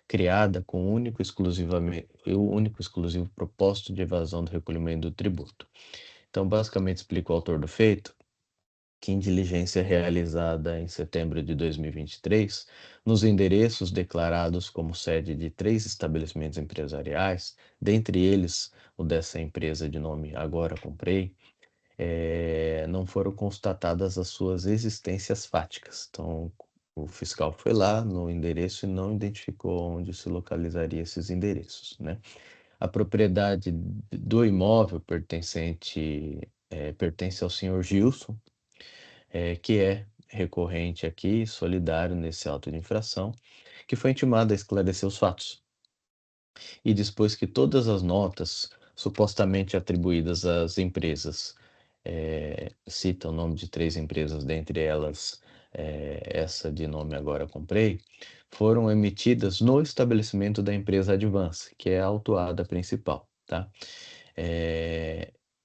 criada com o único e exclusivo propósito de evasão do recolhimento do tributo. Então, basicamente, explica o autor do feito que, em diligência realizada em setembro de 2023, nos endereços declarados como sede de 3 estabelecimentos empresariais, dentre eles o dessa empresa de nome Agora Comprei, não foram constatadas as suas existências fáticas. Então, o fiscal foi lá no endereço e não identificou onde se localizaria esses endereços, né? A propriedade do imóvel pertence ao senhor Gilson, que é recorrente aqui, solidário nesse auto de infração, que foi intimado a esclarecer os fatos e dispôs que todas as notas supostamente atribuídas às empresas, cita o nome de 3 empresas, dentre elas essa de nome Agora Comprei, foram emitidas no estabelecimento da empresa Advance, que é a autuada principal, tá?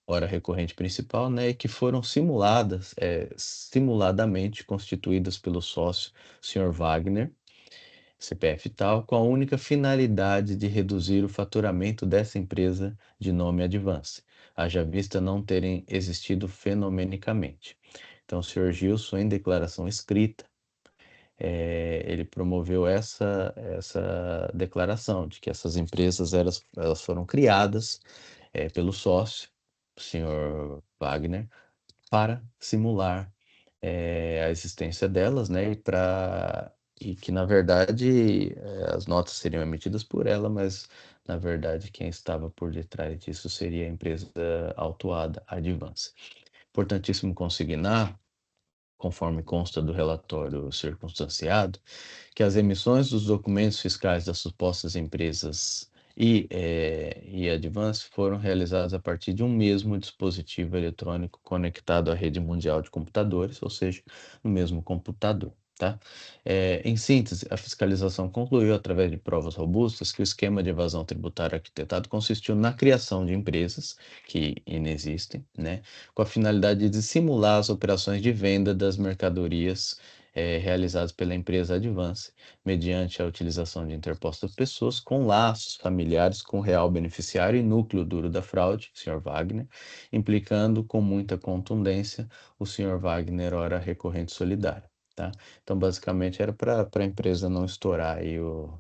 Hora recorrente principal, né, e que foram simuladamente constituídas pelo sócio, Sr. Wagner, CPF tal, com a única finalidade de reduzir o faturamento dessa empresa de nome Advance, haja vista não terem existido fenomenicamente. Então, o Sr. Gilson, em declaração escrita, ele promoveu essa declaração de que essas empresas elas foram criadas pelo sócio, o Sr. Wagner, para simular a existência delas, né, e que, na verdade, as notas seriam emitidas por ela, mas, na verdade, quem estava por detrás disso seria a empresa autuada Advance. Importantíssimo consignar, conforme consta do relatório circunstanciado, que as emissões dos documentos fiscais das supostas empresas e Advance foram realizadas a partir de um mesmo dispositivo eletrônico conectado à rede mundial de computadores, ou seja, no mesmo computador. Tá? Em síntese, a fiscalização concluiu, através de provas robustas, que o esquema de evasão tributária arquitetado consistiu na criação de empresas que inexistem, né, com a finalidade de simular as operações de venda das mercadorias realizadas pela empresa Advance, mediante a utilização de interpostas pessoas com laços familiares com o real beneficiário e núcleo duro da fraude, Sr. Wagner, implicando com muita contundência o Sr. Wagner, ora recorrente solidário. tá? Então, basicamente, era para a empresa não estourar aí o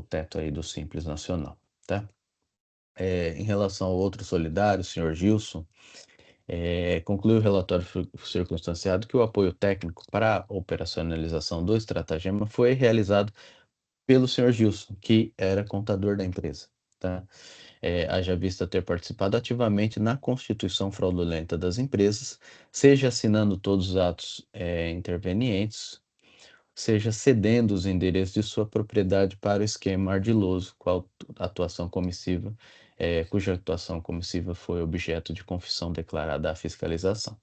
teto aí do Simples Nacional, tá? Em relação ao outro solidário, o senhor Gilson, conclui o relatório circunstanciado que o apoio técnico para a operacionalização do estratagema foi realizado pelo senhor Gilson, que era contador da empresa, tá? Haja vista ter participado ativamente na constituição fraudulenta das empresas, seja assinando todos os atos intervenientes, seja cedendo os endereços de sua propriedade para o esquema ardiloso, cuja atuação comissiva foi objeto de confissão declarada à fiscalização.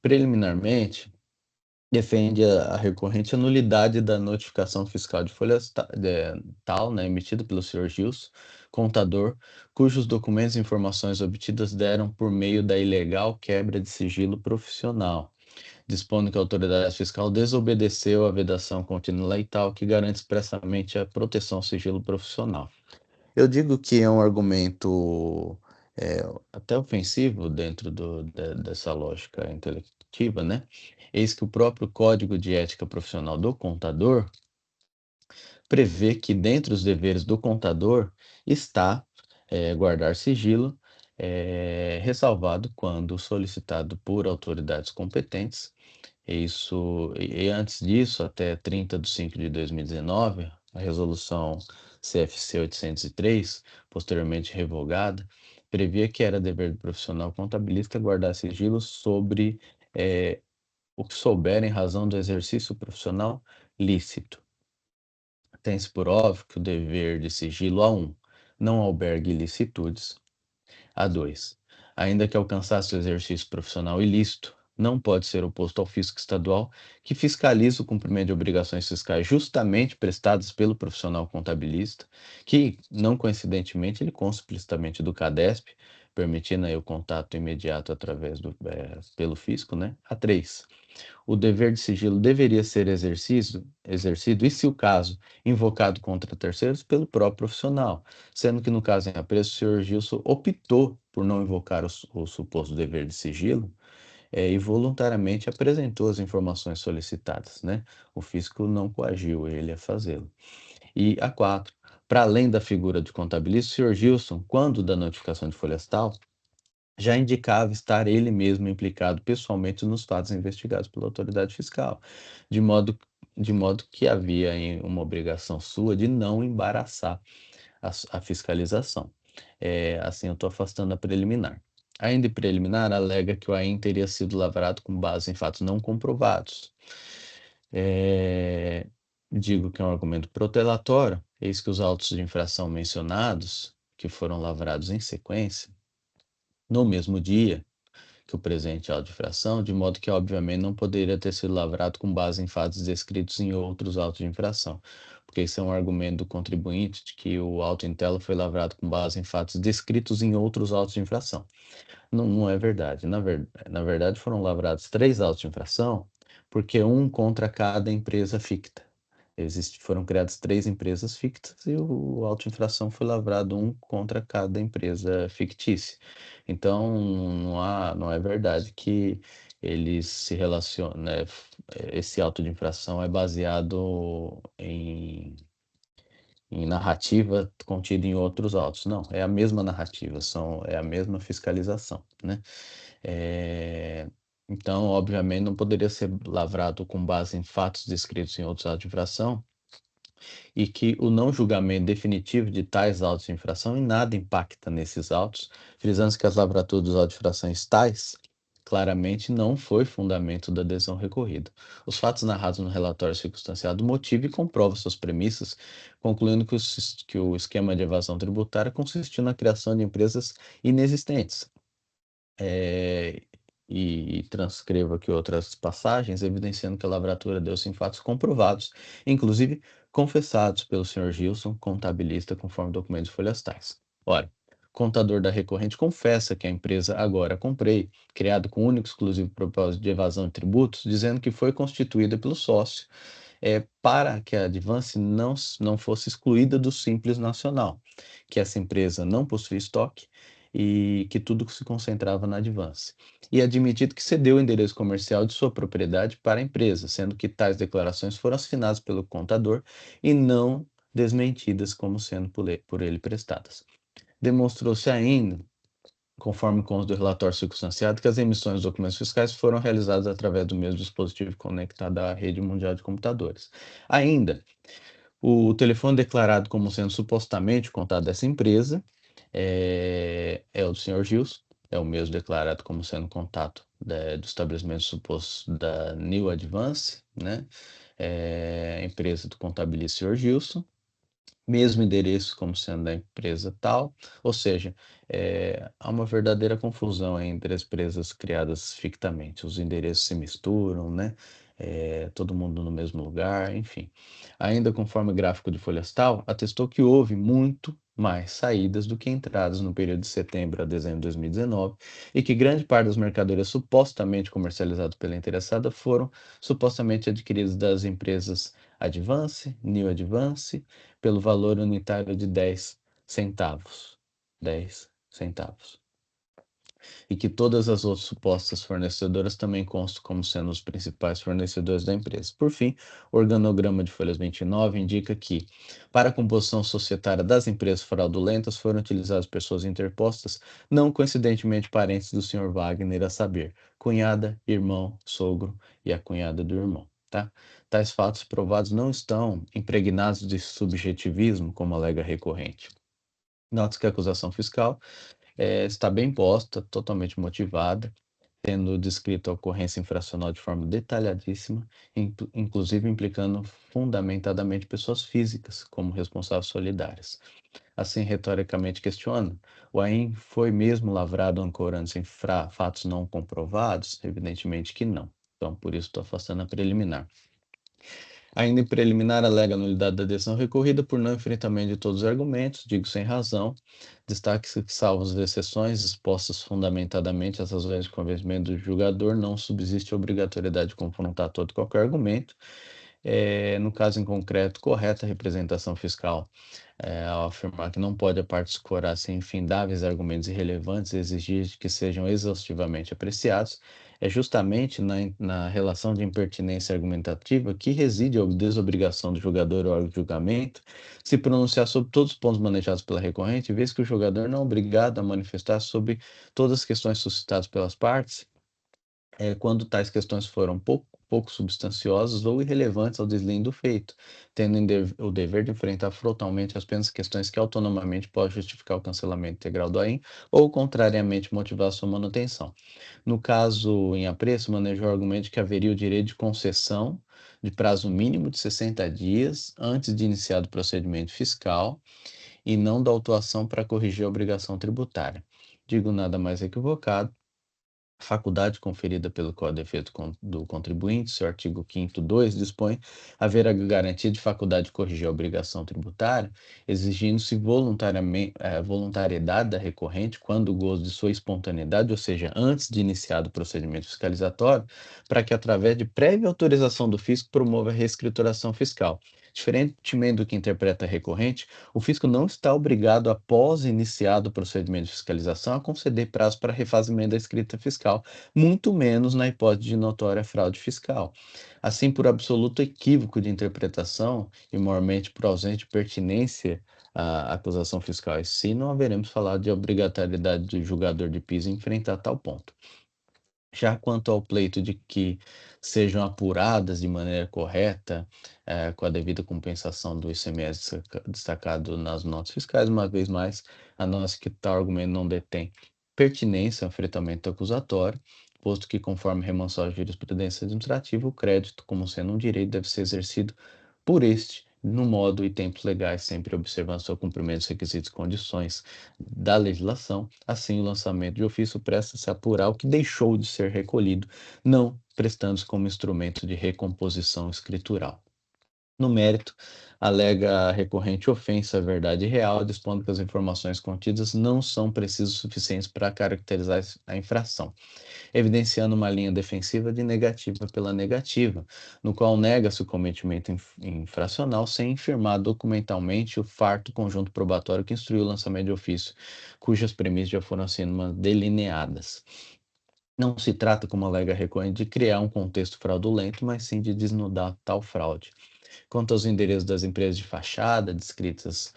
Preliminarmente, defende a recorrente a nulidade da notificação fiscal de folha tal, né, emitida pelo senhor Gilson, contador, cujos documentos e informações obtidas deram por meio da ilegal quebra de sigilo profissional, dispondo que a autoridade fiscal desobedeceu a vedação contínua lei tal que garante expressamente a proteção ao sigilo profissional. Eu digo que é um argumento até ofensivo dentro dessa lógica intelectiva, né? Eis que o próprio Código de Ética Profissional do Contador prevê que, dentre os deveres do contador, está guardar sigilo, ressalvado quando solicitado por autoridades competentes. E antes disso, até 30 de 5 de 2019, a resolução CFC 803, posteriormente revogada, previa que era dever do profissional contabilista guardar sigilo sobre o que souber em razão do exercício profissional lícito. Tem-se por óbvio que o dever de sigilo A1 não albergue ilicitudes. A2. Ainda que alcançasse o exercício profissional ilícito, não pode ser oposto ao fisco estadual, que fiscaliza o cumprimento de obrigações fiscais justamente prestadas pelo profissional contabilista, que, não coincidentemente, ele consta explicitamente do CADESP, permitindo aí o contato imediato pelo fisco, né? A3. O dever de sigilo deveria ser exercido, e, se o caso, invocado contra terceiros pelo próprio profissional, sendo que, no caso em apreço, o senhor Gilson optou por não invocar o suposto dever de sigilo e voluntariamente apresentou as informações solicitadas, né? O fisco não coagiu ele a fazê-lo. E A4. Para além da figura de contabilista, o senhor Gilson, quando da notificação de folhas tal, já indicava estar ele mesmo implicado pessoalmente nos fatos investigados pela autoridade fiscal, de modo que havia uma obrigação sua de não embaraçar a fiscalização. Assim, eu estou afastando a preliminar. Ainda em preliminar, alega que o AIN teria sido lavrado com base em fatos não comprovados. Digo que é um argumento protelatório, eis que os autos de infração mencionados, que foram lavrados em sequência, no mesmo dia que o presente auto de infração, de modo que, obviamente, não poderia ter sido lavrado com base em fatos descritos em outros autos de infração, porque isso é um argumento do contribuinte de que o auto em tela foi lavrado com base em fatos descritos em outros autos de infração. Não é verdade. Na verdade, foram lavrados 3 autos de infração, porque um contra cada empresa ficta. Foram criadas 3 empresas fictas e o auto de infração foi lavrado um contra cada empresa fictícia. Então, não é verdade que eles se relacionam, né? Esse auto de infração é baseado em narrativa contida em outros autos. Não, é a mesma narrativa, é a mesma fiscalização, né? Então, obviamente, não poderia ser lavrado com base em fatos descritos em outros autos de infração, e que o não julgamento definitivo de tais autos de infração em nada impacta nesses autos, frisando que as lavraturas dos autos de infrações tais claramente não foi fundamento da decisão recorrida. Os fatos narrados no relatório circunstanciado motivam e comprovam suas premissas, concluindo que o esquema de evasão tributária consistiu na criação de empresas inexistentes. E transcrevo aqui outras passagens, evidenciando que a lavratura deu-se em fatos comprovados, inclusive confessados pelo senhor Gilson, contabilista, conforme documentos de folhas tais. Ora, contador da recorrente confessa que a empresa Agora Comprei, criada com o único e exclusivo propósito de evasão de tributos, dizendo que foi constituída pelo sócio para que a Advance não fosse excluída do Simples Nacional, que essa empresa não possui estoque e que tudo se concentrava na Advance. E admitido que cedeu o endereço comercial de sua propriedade para a empresa, sendo que tais declarações foram assinadas pelo contador e não desmentidas como sendo por ele prestadas. Demonstrou-se ainda, conforme consta do relatório circunstanciado, que as emissões de documentos fiscais foram realizadas através do mesmo dispositivo conectado à rede mundial de computadores. Ainda, o telefone declarado como sendo supostamente o contato dessa empresa é o do senhor Gilson, é o mesmo declarado como sendo contato do estabelecimento suposto da New Advance, né? A empresa do contabilista senhor Gilson, mesmo endereço como sendo da empresa tal, ou seja, há uma verdadeira confusão entre as empresas criadas fictamente, os endereços se misturam, né? Todo mundo no mesmo lugar, enfim. Ainda conforme o gráfico de folhas tal, atestou que houve muito mais saídas do que entradas no período de setembro a dezembro de 2019 e que grande parte das mercadorias supostamente comercializadas pela interessada foram supostamente adquiridas das empresas Advance, New Advance, pelo valor unitário de 10 centavos. 10 centavos. E que todas as outras supostas fornecedoras também constam como sendo os principais fornecedores da empresa. Por fim, o organograma de folhas 29 indica que, para a composição societária das empresas fraudulentas, foram utilizadas pessoas interpostas, não coincidentemente parentes do Sr. Wagner, a saber, cunhada, irmão, sogro e a cunhada do irmão. Tá? Tais fatos provados não estão impregnados de subjetivismo, como alega a recorrente. Note que a acusação fiscal está bem posta, totalmente motivada, tendo descrito a ocorrência infracional de forma detalhadíssima, inclusive implicando fundamentadamente pessoas físicas como responsáveis solidárias. Assim, retoricamente questiona, o AIM foi mesmo lavrado ancorando-se em fatos não comprovados? Evidentemente que não. Então, por isso estou afastando a preliminar. Ainda em preliminar, alega a nulidade da decisão recorrida por não enfrentamento de todos os argumentos, digo sem razão. Destaque-se que, salvo as exceções expostas fundamentadamente às razões de convencimento do julgador, não subsiste a obrigatoriedade de confrontar todo e qualquer argumento. No caso em concreto, correta representação fiscal, ao afirmar que não pode a parte escorar sem infindáveis argumentos irrelevantes e exigir que sejam exaustivamente apreciados, é justamente na relação de impertinência argumentativa que reside a desobrigação do julgador ou órgão de julgamento se pronunciar sobre todos os pontos manejados pela recorrente, vez que o julgador não é obrigado a manifestar sobre todas as questões suscitadas pelas partes, quando tais questões foram pouco substanciosas ou irrelevantes ao deslindo do feito, tendo o dever de enfrentar frontalmente apenas questões que autonomamente podem justificar o cancelamento integral do AIM ou, contrariamente, motivar sua manutenção. No caso em apreço, manejou o argumento de que haveria o direito de concessão de prazo mínimo de 60 dias antes de iniciado o procedimento fiscal e não da autuação para corrigir a obrigação tributária. Digo nada mais equivocado. Faculdade conferida pelo Código de Defesa do Contribuinte, seu artigo 5º 2, dispõe haver a garantia de faculdade de corrigir a obrigação tributária, exigindo-se voluntariedade da recorrente quando o gozo de sua espontaneidade, ou seja, antes de iniciado o procedimento fiscalizatório, para que, através de prévia autorização do fisco, promova a reescrituração fiscal. Diferentemente do que interpreta a recorrente, o fisco não está obrigado, após iniciado o procedimento de fiscalização, a conceder prazo para refazimento da escrita fiscal, muito menos na hipótese de notória fraude fiscal. Assim, por absoluto equívoco de interpretação e, moralmente, por ausência de pertinência à acusação fiscal em si, não haveremos falado de obrigatoriedade do julgador de piso enfrentar tal ponto. Já quanto ao pleito de que sejam apuradas de maneira correta, com a devida compensação do ICMS destacado nas notas fiscais, uma vez mais, a nós que tal argumento não detém pertinência ao enfrentamento acusatório, posto que, conforme remansão à jurisprudência administrativa, o crédito, como sendo um direito, deve ser exercido por este, no modo e tempos legais, sempre observando seu cumprimento dos requisitos e condições da legislação. Assim, o lançamento de ofício presta-se a apurar o que deixou de ser recolhido, não prestando-se como instrumento de recomposição escritural. No mérito, alega a recorrente ofensa à verdade real, dispondo que as informações contidas não são precisas o suficientes para caracterizar a infração, evidenciando uma linha defensiva de negativa pela negativa, no qual nega-se o cometimento infracional sem firmar documentalmente o farto conjunto probatório que instruiu o lançamento de ofício, cujas premissas já foram acima delineadas. Não se trata, como alega a recorrente, de criar um contexto fraudulento, mas sim de desnudar tal fraude. Quanto aos endereços das empresas de fachada, descritas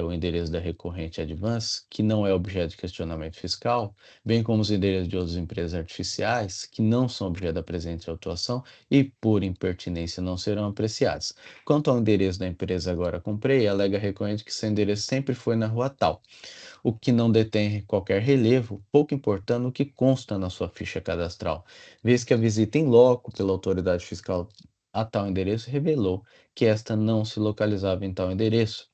o endereço da recorrente Advance, que não é objeto de questionamento fiscal, bem como os endereços de outras empresas artificiais, que não são objeto da presente autuação e, por impertinência, não serão apreciados. Quanto ao endereço da empresa Agora Comprei, alega a recorrente que seu endereço sempre foi na rua tal, o que não detém qualquer relevo, pouco importando o que consta na sua ficha cadastral, vez que a visita em loco pela autoridade fiscal a tal endereço revelou que esta não se localizava em tal endereço,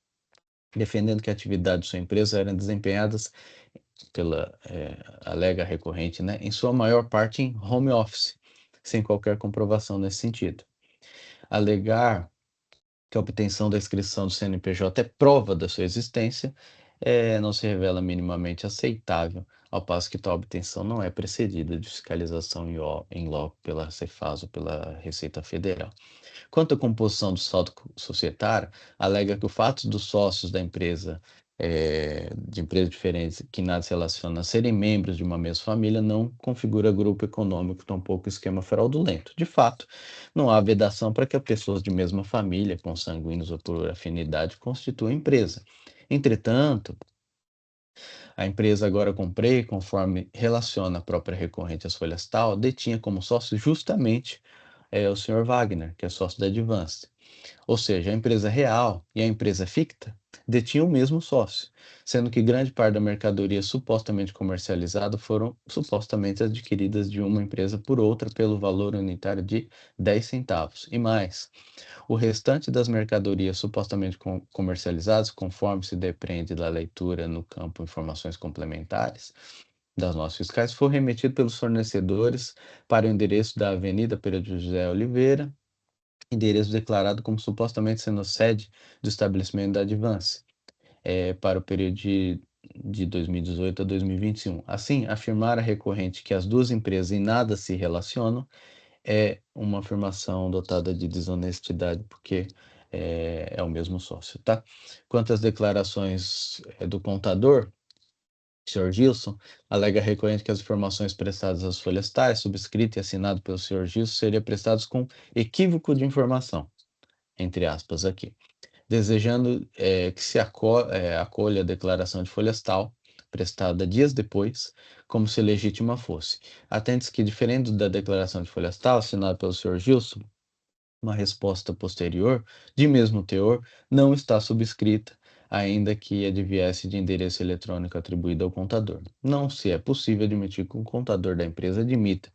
defendendo que a atividade de sua empresa eram desempenhadas pela alega recorrente, né, em sua maior parte em home office, sem qualquer comprovação nesse sentido. Alegar que a obtenção da inscrição do CNPJ é prova da sua existência, não se revela minimamente aceitável, ao passo que tal obtenção não é precedida de fiscalização em loco pela Cefaz ou pela Receita Federal. Quanto à composição do saldo societário, alega que o fato dos sócios da empresa, de empresas diferentes que nada se relacionam a serem membros de uma mesma família não configura grupo econômico, tampouco esquema fraudulento. De fato, não há vedação para que pessoas de mesma família, consanguíneos ou por afinidade, constituam empresa. Entretanto, a empresa Agora Comprei, conforme relaciona a própria recorrente às folhas tal, detinha como sócio justamente o Sr. Wagner, que é sócio da Advance. Ou seja, a empresa real e a empresa ficta detinham o mesmo sócio, sendo que grande parte da mercadoria supostamente comercializada foram supostamente adquiridas de uma empresa por outra pelo valor unitário de 10 centavos. E mais, o restante das mercadorias supostamente comercializadas, conforme se depreende da leitura no campo Informações Complementares das notas fiscais, foi remetido pelos fornecedores para o endereço da Avenida Pedro José Oliveira, endereço declarado como supostamente sendo sede do estabelecimento da Advance, para o período de 2018 a 2021. Assim, afirmar a recorrente que as duas empresas em nada se relacionam é uma afirmação dotada de desonestidade, porque é o mesmo sócio, tá? Quanto às declarações do contador, Sr. Gilson, alega a recorrente que as informações prestadas às folhas tais, subscrita e assinado pelo Sr. Gilson, seriam prestadas com equívoco de informação, entre aspas aqui, desejando que se acolha a declaração de folhas tal, prestada dias depois, como se legítima fosse. Atente-se que, diferente da declaração de folhas tal, assinada pelo Sr. Gilson, uma resposta posterior, de mesmo teor, não está subscrita, ainda que adviesse de endereço eletrônico atribuído ao contador. Não se é possível admitir que o contador da empresa admita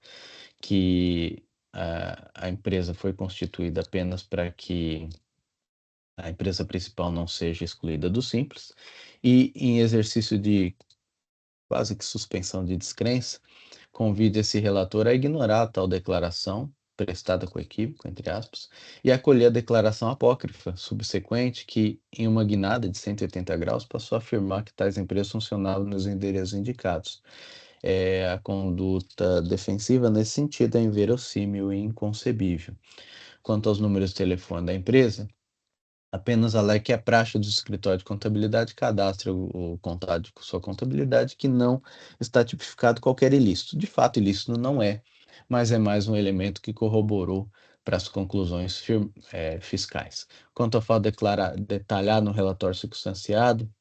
que a empresa foi constituída apenas para que a empresa principal não seja excluída do Simples, e em exercício de quase que suspensão de descrença, convide esse relator a ignorar a tal declaração, prestada com equívoco, entre aspas, e acolher a declaração apócrifa subsequente que, em uma guinada de 180 graus, passou a afirmar que tais empresas funcionavam nos endereços indicados. A conduta defensiva, nesse sentido, é inverossímil e inconcebível. Quanto aos números de telefone da empresa, apenas alega que é praxe do escritório de contabilidade cadastra o contado com sua contabilidade que não está tipificado qualquer ilícito. De fato, ilícito não é, mas é mais um elemento que corroborou para as conclusões fiscais. Quanto ao fato detalhado no relatório circunstanciado,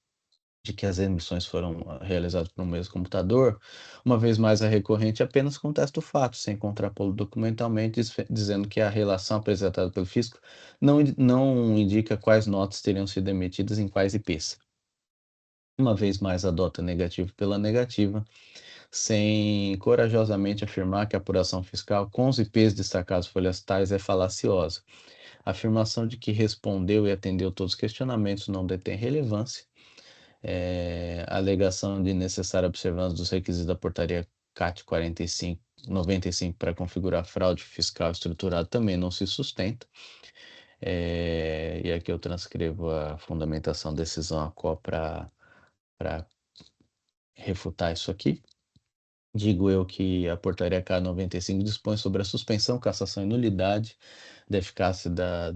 de que as emissões foram realizadas por um mesmo computador, uma vez mais a recorrente apenas contesta o fato, sem contrapô-lo documentalmente, dizendo que a relação apresentada pelo fisco não indica quais notas teriam sido emitidas em quais IPs. Uma vez mais adota negativo pela negativa, sem corajosamente afirmar que a apuração fiscal com os IPs destacados folhas tais é falaciosa. A afirmação de que respondeu e atendeu todos os questionamentos não detém relevância. A alegação de necessária observância dos requisitos da portaria CAT 95 para configurar fraude fiscal estruturada também não se sustenta. E aqui eu transcrevo a fundamentação decisão ACO para refutar isso aqui. Digo eu que a portaria K95 dispõe sobre a suspensão, cassação e nulidade da eficácia da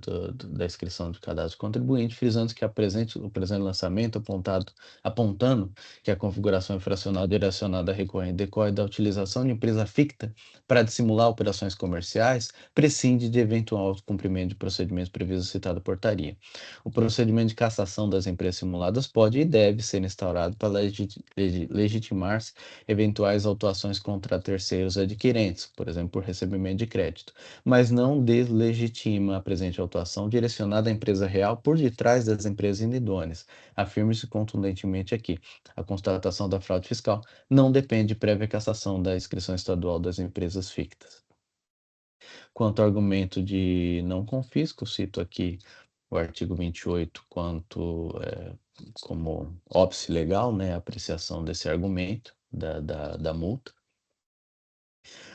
inscrição de cadastro contribuinte, frisando que o presente lançamento apontando que a configuração infracional direcionada à recorrente decorre da utilização de empresa ficta para dissimular operações comerciais, prescinde de eventual cumprimento de procedimentos previstos na citada portaria. O procedimento de cassação das empresas simuladas pode e deve ser instaurado para legitimar-se eventuais autuações contra terceiros adquirentes, por exemplo, por recebimento de crédito, mas não deslegitima a presente autuação direcionada à empresa real por detrás das empresas inidôneas. Afirma-se contundentemente aqui: a constatação da fraude fiscal não depende de prévia cassação da inscrição estadual das empresas fictas. Quanto ao argumento de não confisco, cito aqui o artigo 28 como óbice legal, né, a apreciação desse argumento da multa.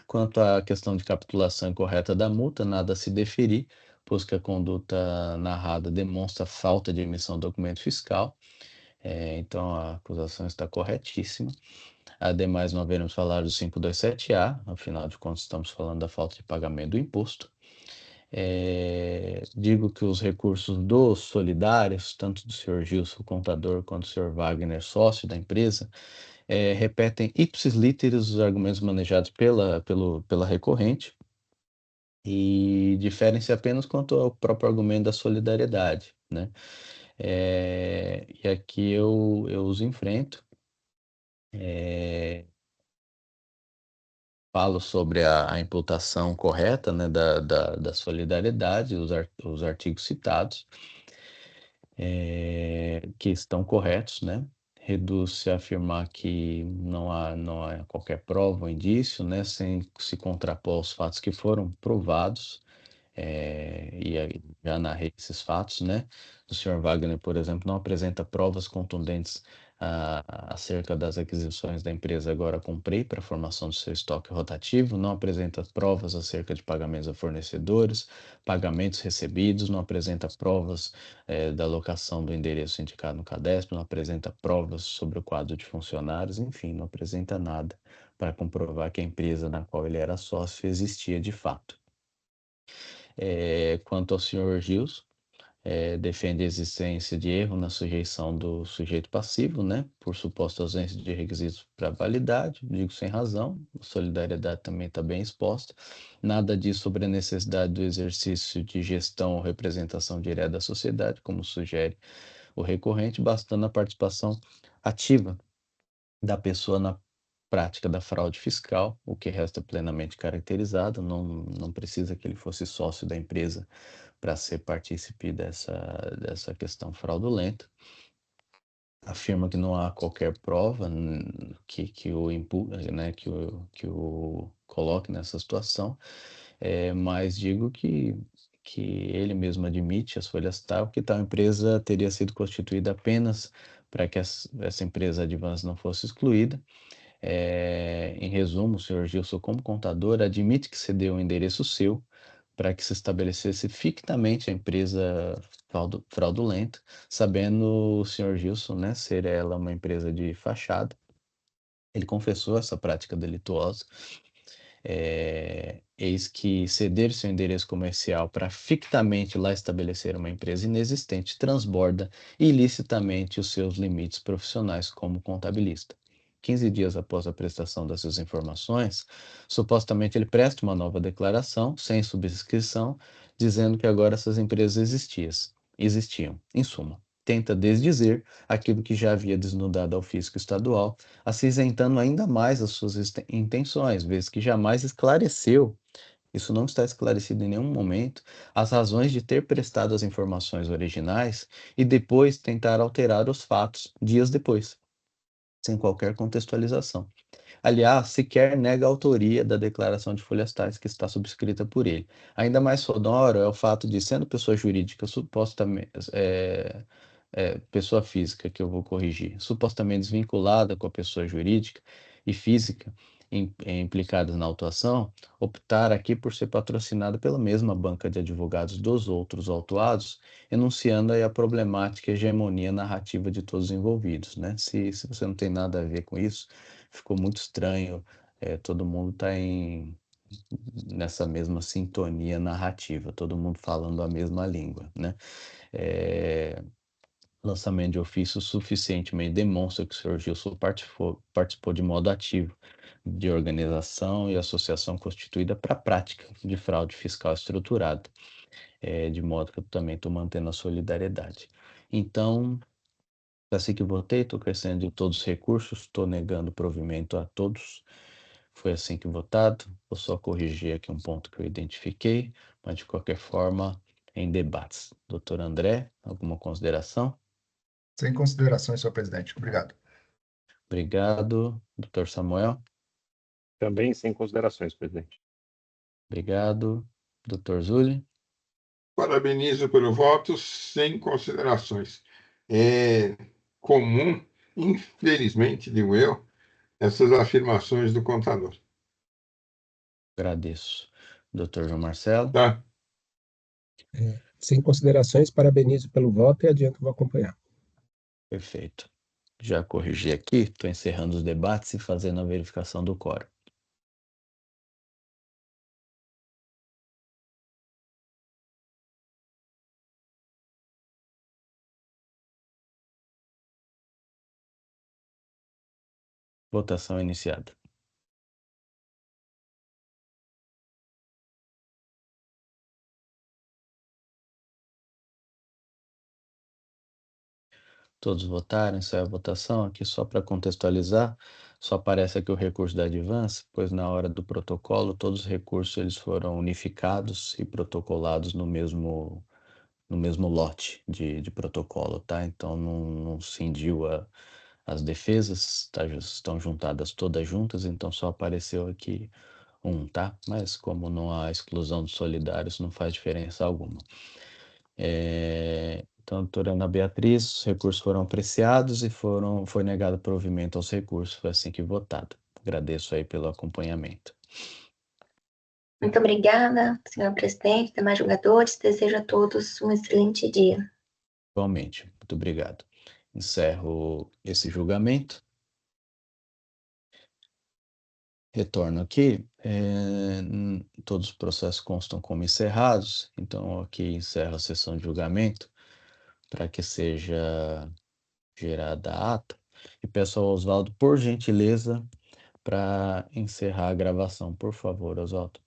Quanto à questão de capitulação incorreta da multa, nada a se deferir, pois que a conduta narrada demonstra falta de emissão do documento fiscal. Então, a acusação está corretíssima. Ademais, não haveremos falar do 527A, afinal de contas, estamos falando da falta de pagamento do imposto. Digo que os recursos dos solidários, tanto do senhor Gilson, contador, quanto do senhor Wagner, sócio da empresa, repetem ipsis literis os argumentos manejados pela recorrente e diferem-se apenas quanto ao próprio argumento da solidariedade, né? E aqui eu os enfrento. Falo sobre a imputação correta, né, da solidariedade, os artigos citados, que estão corretos, né? Reduz-se a afirmar que não há qualquer prova ou indício, né, sem se contrapor aos fatos que foram provados, e aí já narrei esses fatos, né? O senhor Wagner, por exemplo, não apresenta provas contundentes acerca das aquisições da empresa Agora Comprei para a formação do seu estoque rotativo, não apresenta provas acerca de pagamentos a fornecedores, pagamentos recebidos, não apresenta provas da alocação do endereço indicado no cadastro, não apresenta provas sobre o quadro de funcionários, enfim, não apresenta nada para comprovar que a empresa na qual ele era sócio existia de fato. Quanto ao senhor Gilson, defende a existência de erro na sujeição do sujeito passivo, né, por suposta ausência de requisitos para validade, digo sem razão, a solidariedade também está bem exposta, nada diz sobre a necessidade do exercício de gestão ou representação direta da sociedade, como sugere o recorrente, bastando a participação ativa da pessoa na prática da fraude fiscal, o que resta plenamente caracterizado, não precisa que ele fosse sócio da empresa para ser partícipe dessa questão fraudulenta. Afirma que não há qualquer prova que o coloque nessa situação, mas digo que ele mesmo admite, as folhas tal, que tal empresa teria sido constituída apenas para que essa empresa Advance não fosse excluída. Em resumo, o senhor Gilson, como contador, admite que cedeu um endereço seu para que se estabelecesse fictamente a empresa fraudulenta, sabendo o senhor Gilson, né, ser ela uma empresa de fachada. Ele confessou essa prática delituosa. Eis que ceder seu endereço comercial para fictamente lá estabelecer uma empresa inexistente transborda ilicitamente os seus limites profissionais como contabilista. 15 dias após a prestação dessas informações, supostamente ele presta uma nova declaração, sem subscrição, dizendo que agora essas empresas existiam. Em suma, tenta desdizer aquilo que já havia desnudado ao fisco estadual, acinzentando ainda mais as suas intenções, vez que jamais esclareceu, isso não está esclarecido em nenhum momento, as razões de ter prestado as informações originais e depois tentar alterar os fatos dias depois, sem qualquer contextualização. Aliás, sequer nega a autoria da declaração de folhas tais que está subscrita por ele. Ainda mais sonoro é o fato de, sendo pessoa jurídica, supostamente, pessoa física, que eu vou corrigir, supostamente desvinculada com a pessoa jurídica e física, implicadas na autuação optaram aqui por ser patrocinada pela mesma banca de advogados dos outros autuados, enunciando aí a problemática e hegemonia narrativa de todos os envolvidos, né? Se você não tem nada a ver com isso, ficou muito estranho, todo mundo está nessa mesma sintonia narrativa, todo mundo falando a mesma língua, né? Lançamento de ofício suficientemente demonstra que o Sr. Gilson participou de modo ativo de organização e associação constituída para a prática de fraude fiscal estruturada, de modo que eu também estou mantendo a solidariedade. Então, assim que votei, estou crescendo de todos os recursos, estou negando provimento a todos. Foi assim que votado. Vou só corrigir aqui um ponto que eu identifiquei, mas de qualquer forma, em debates. Doutor André, alguma consideração? Sem considerações, senhor presidente. Obrigado. Obrigado. Doutor Samuel? Também sem considerações, presidente. Obrigado. Doutor Zulli? Parabenizo pelo voto, sem considerações. É comum, infelizmente, digo eu, essas afirmações do contador. Agradeço. Doutor João Marcelo? Tá? Sem considerações, parabenizo pelo voto e adianto vou acompanhar. Perfeito. Já corrigi aqui, estou encerrando os debates e fazendo a verificação do quórum. Votação iniciada. Todos votaram, encerra a votação. Aqui só para contextualizar, só aparece aqui o recurso da Advance, pois na hora do protocolo todos os recursos eles foram unificados e protocolados no mesmo lote de protocolo, tá? Então não cindiu as defesas, tá? Estão juntadas todas juntas, então só apareceu aqui tá? Mas como não há exclusão dos solidários, não faz diferença alguma. Então, doutora Ana Beatriz, os recursos foram apreciados e foi negado provimento aos recursos, foi assim que votado. Agradeço aí pelo acompanhamento. Muito obrigada, senhor presidente, demais jogadores. Desejo a todos um excelente dia. Igualmente, muito obrigado. Encerro esse julgamento. Retorno aqui. Todos os processos constam como encerrados, então aqui encerro a sessão de julgamento para que seja gerada a ata. E peço ao Oswaldo, por gentileza, para encerrar a gravação. Por favor, Oswaldo.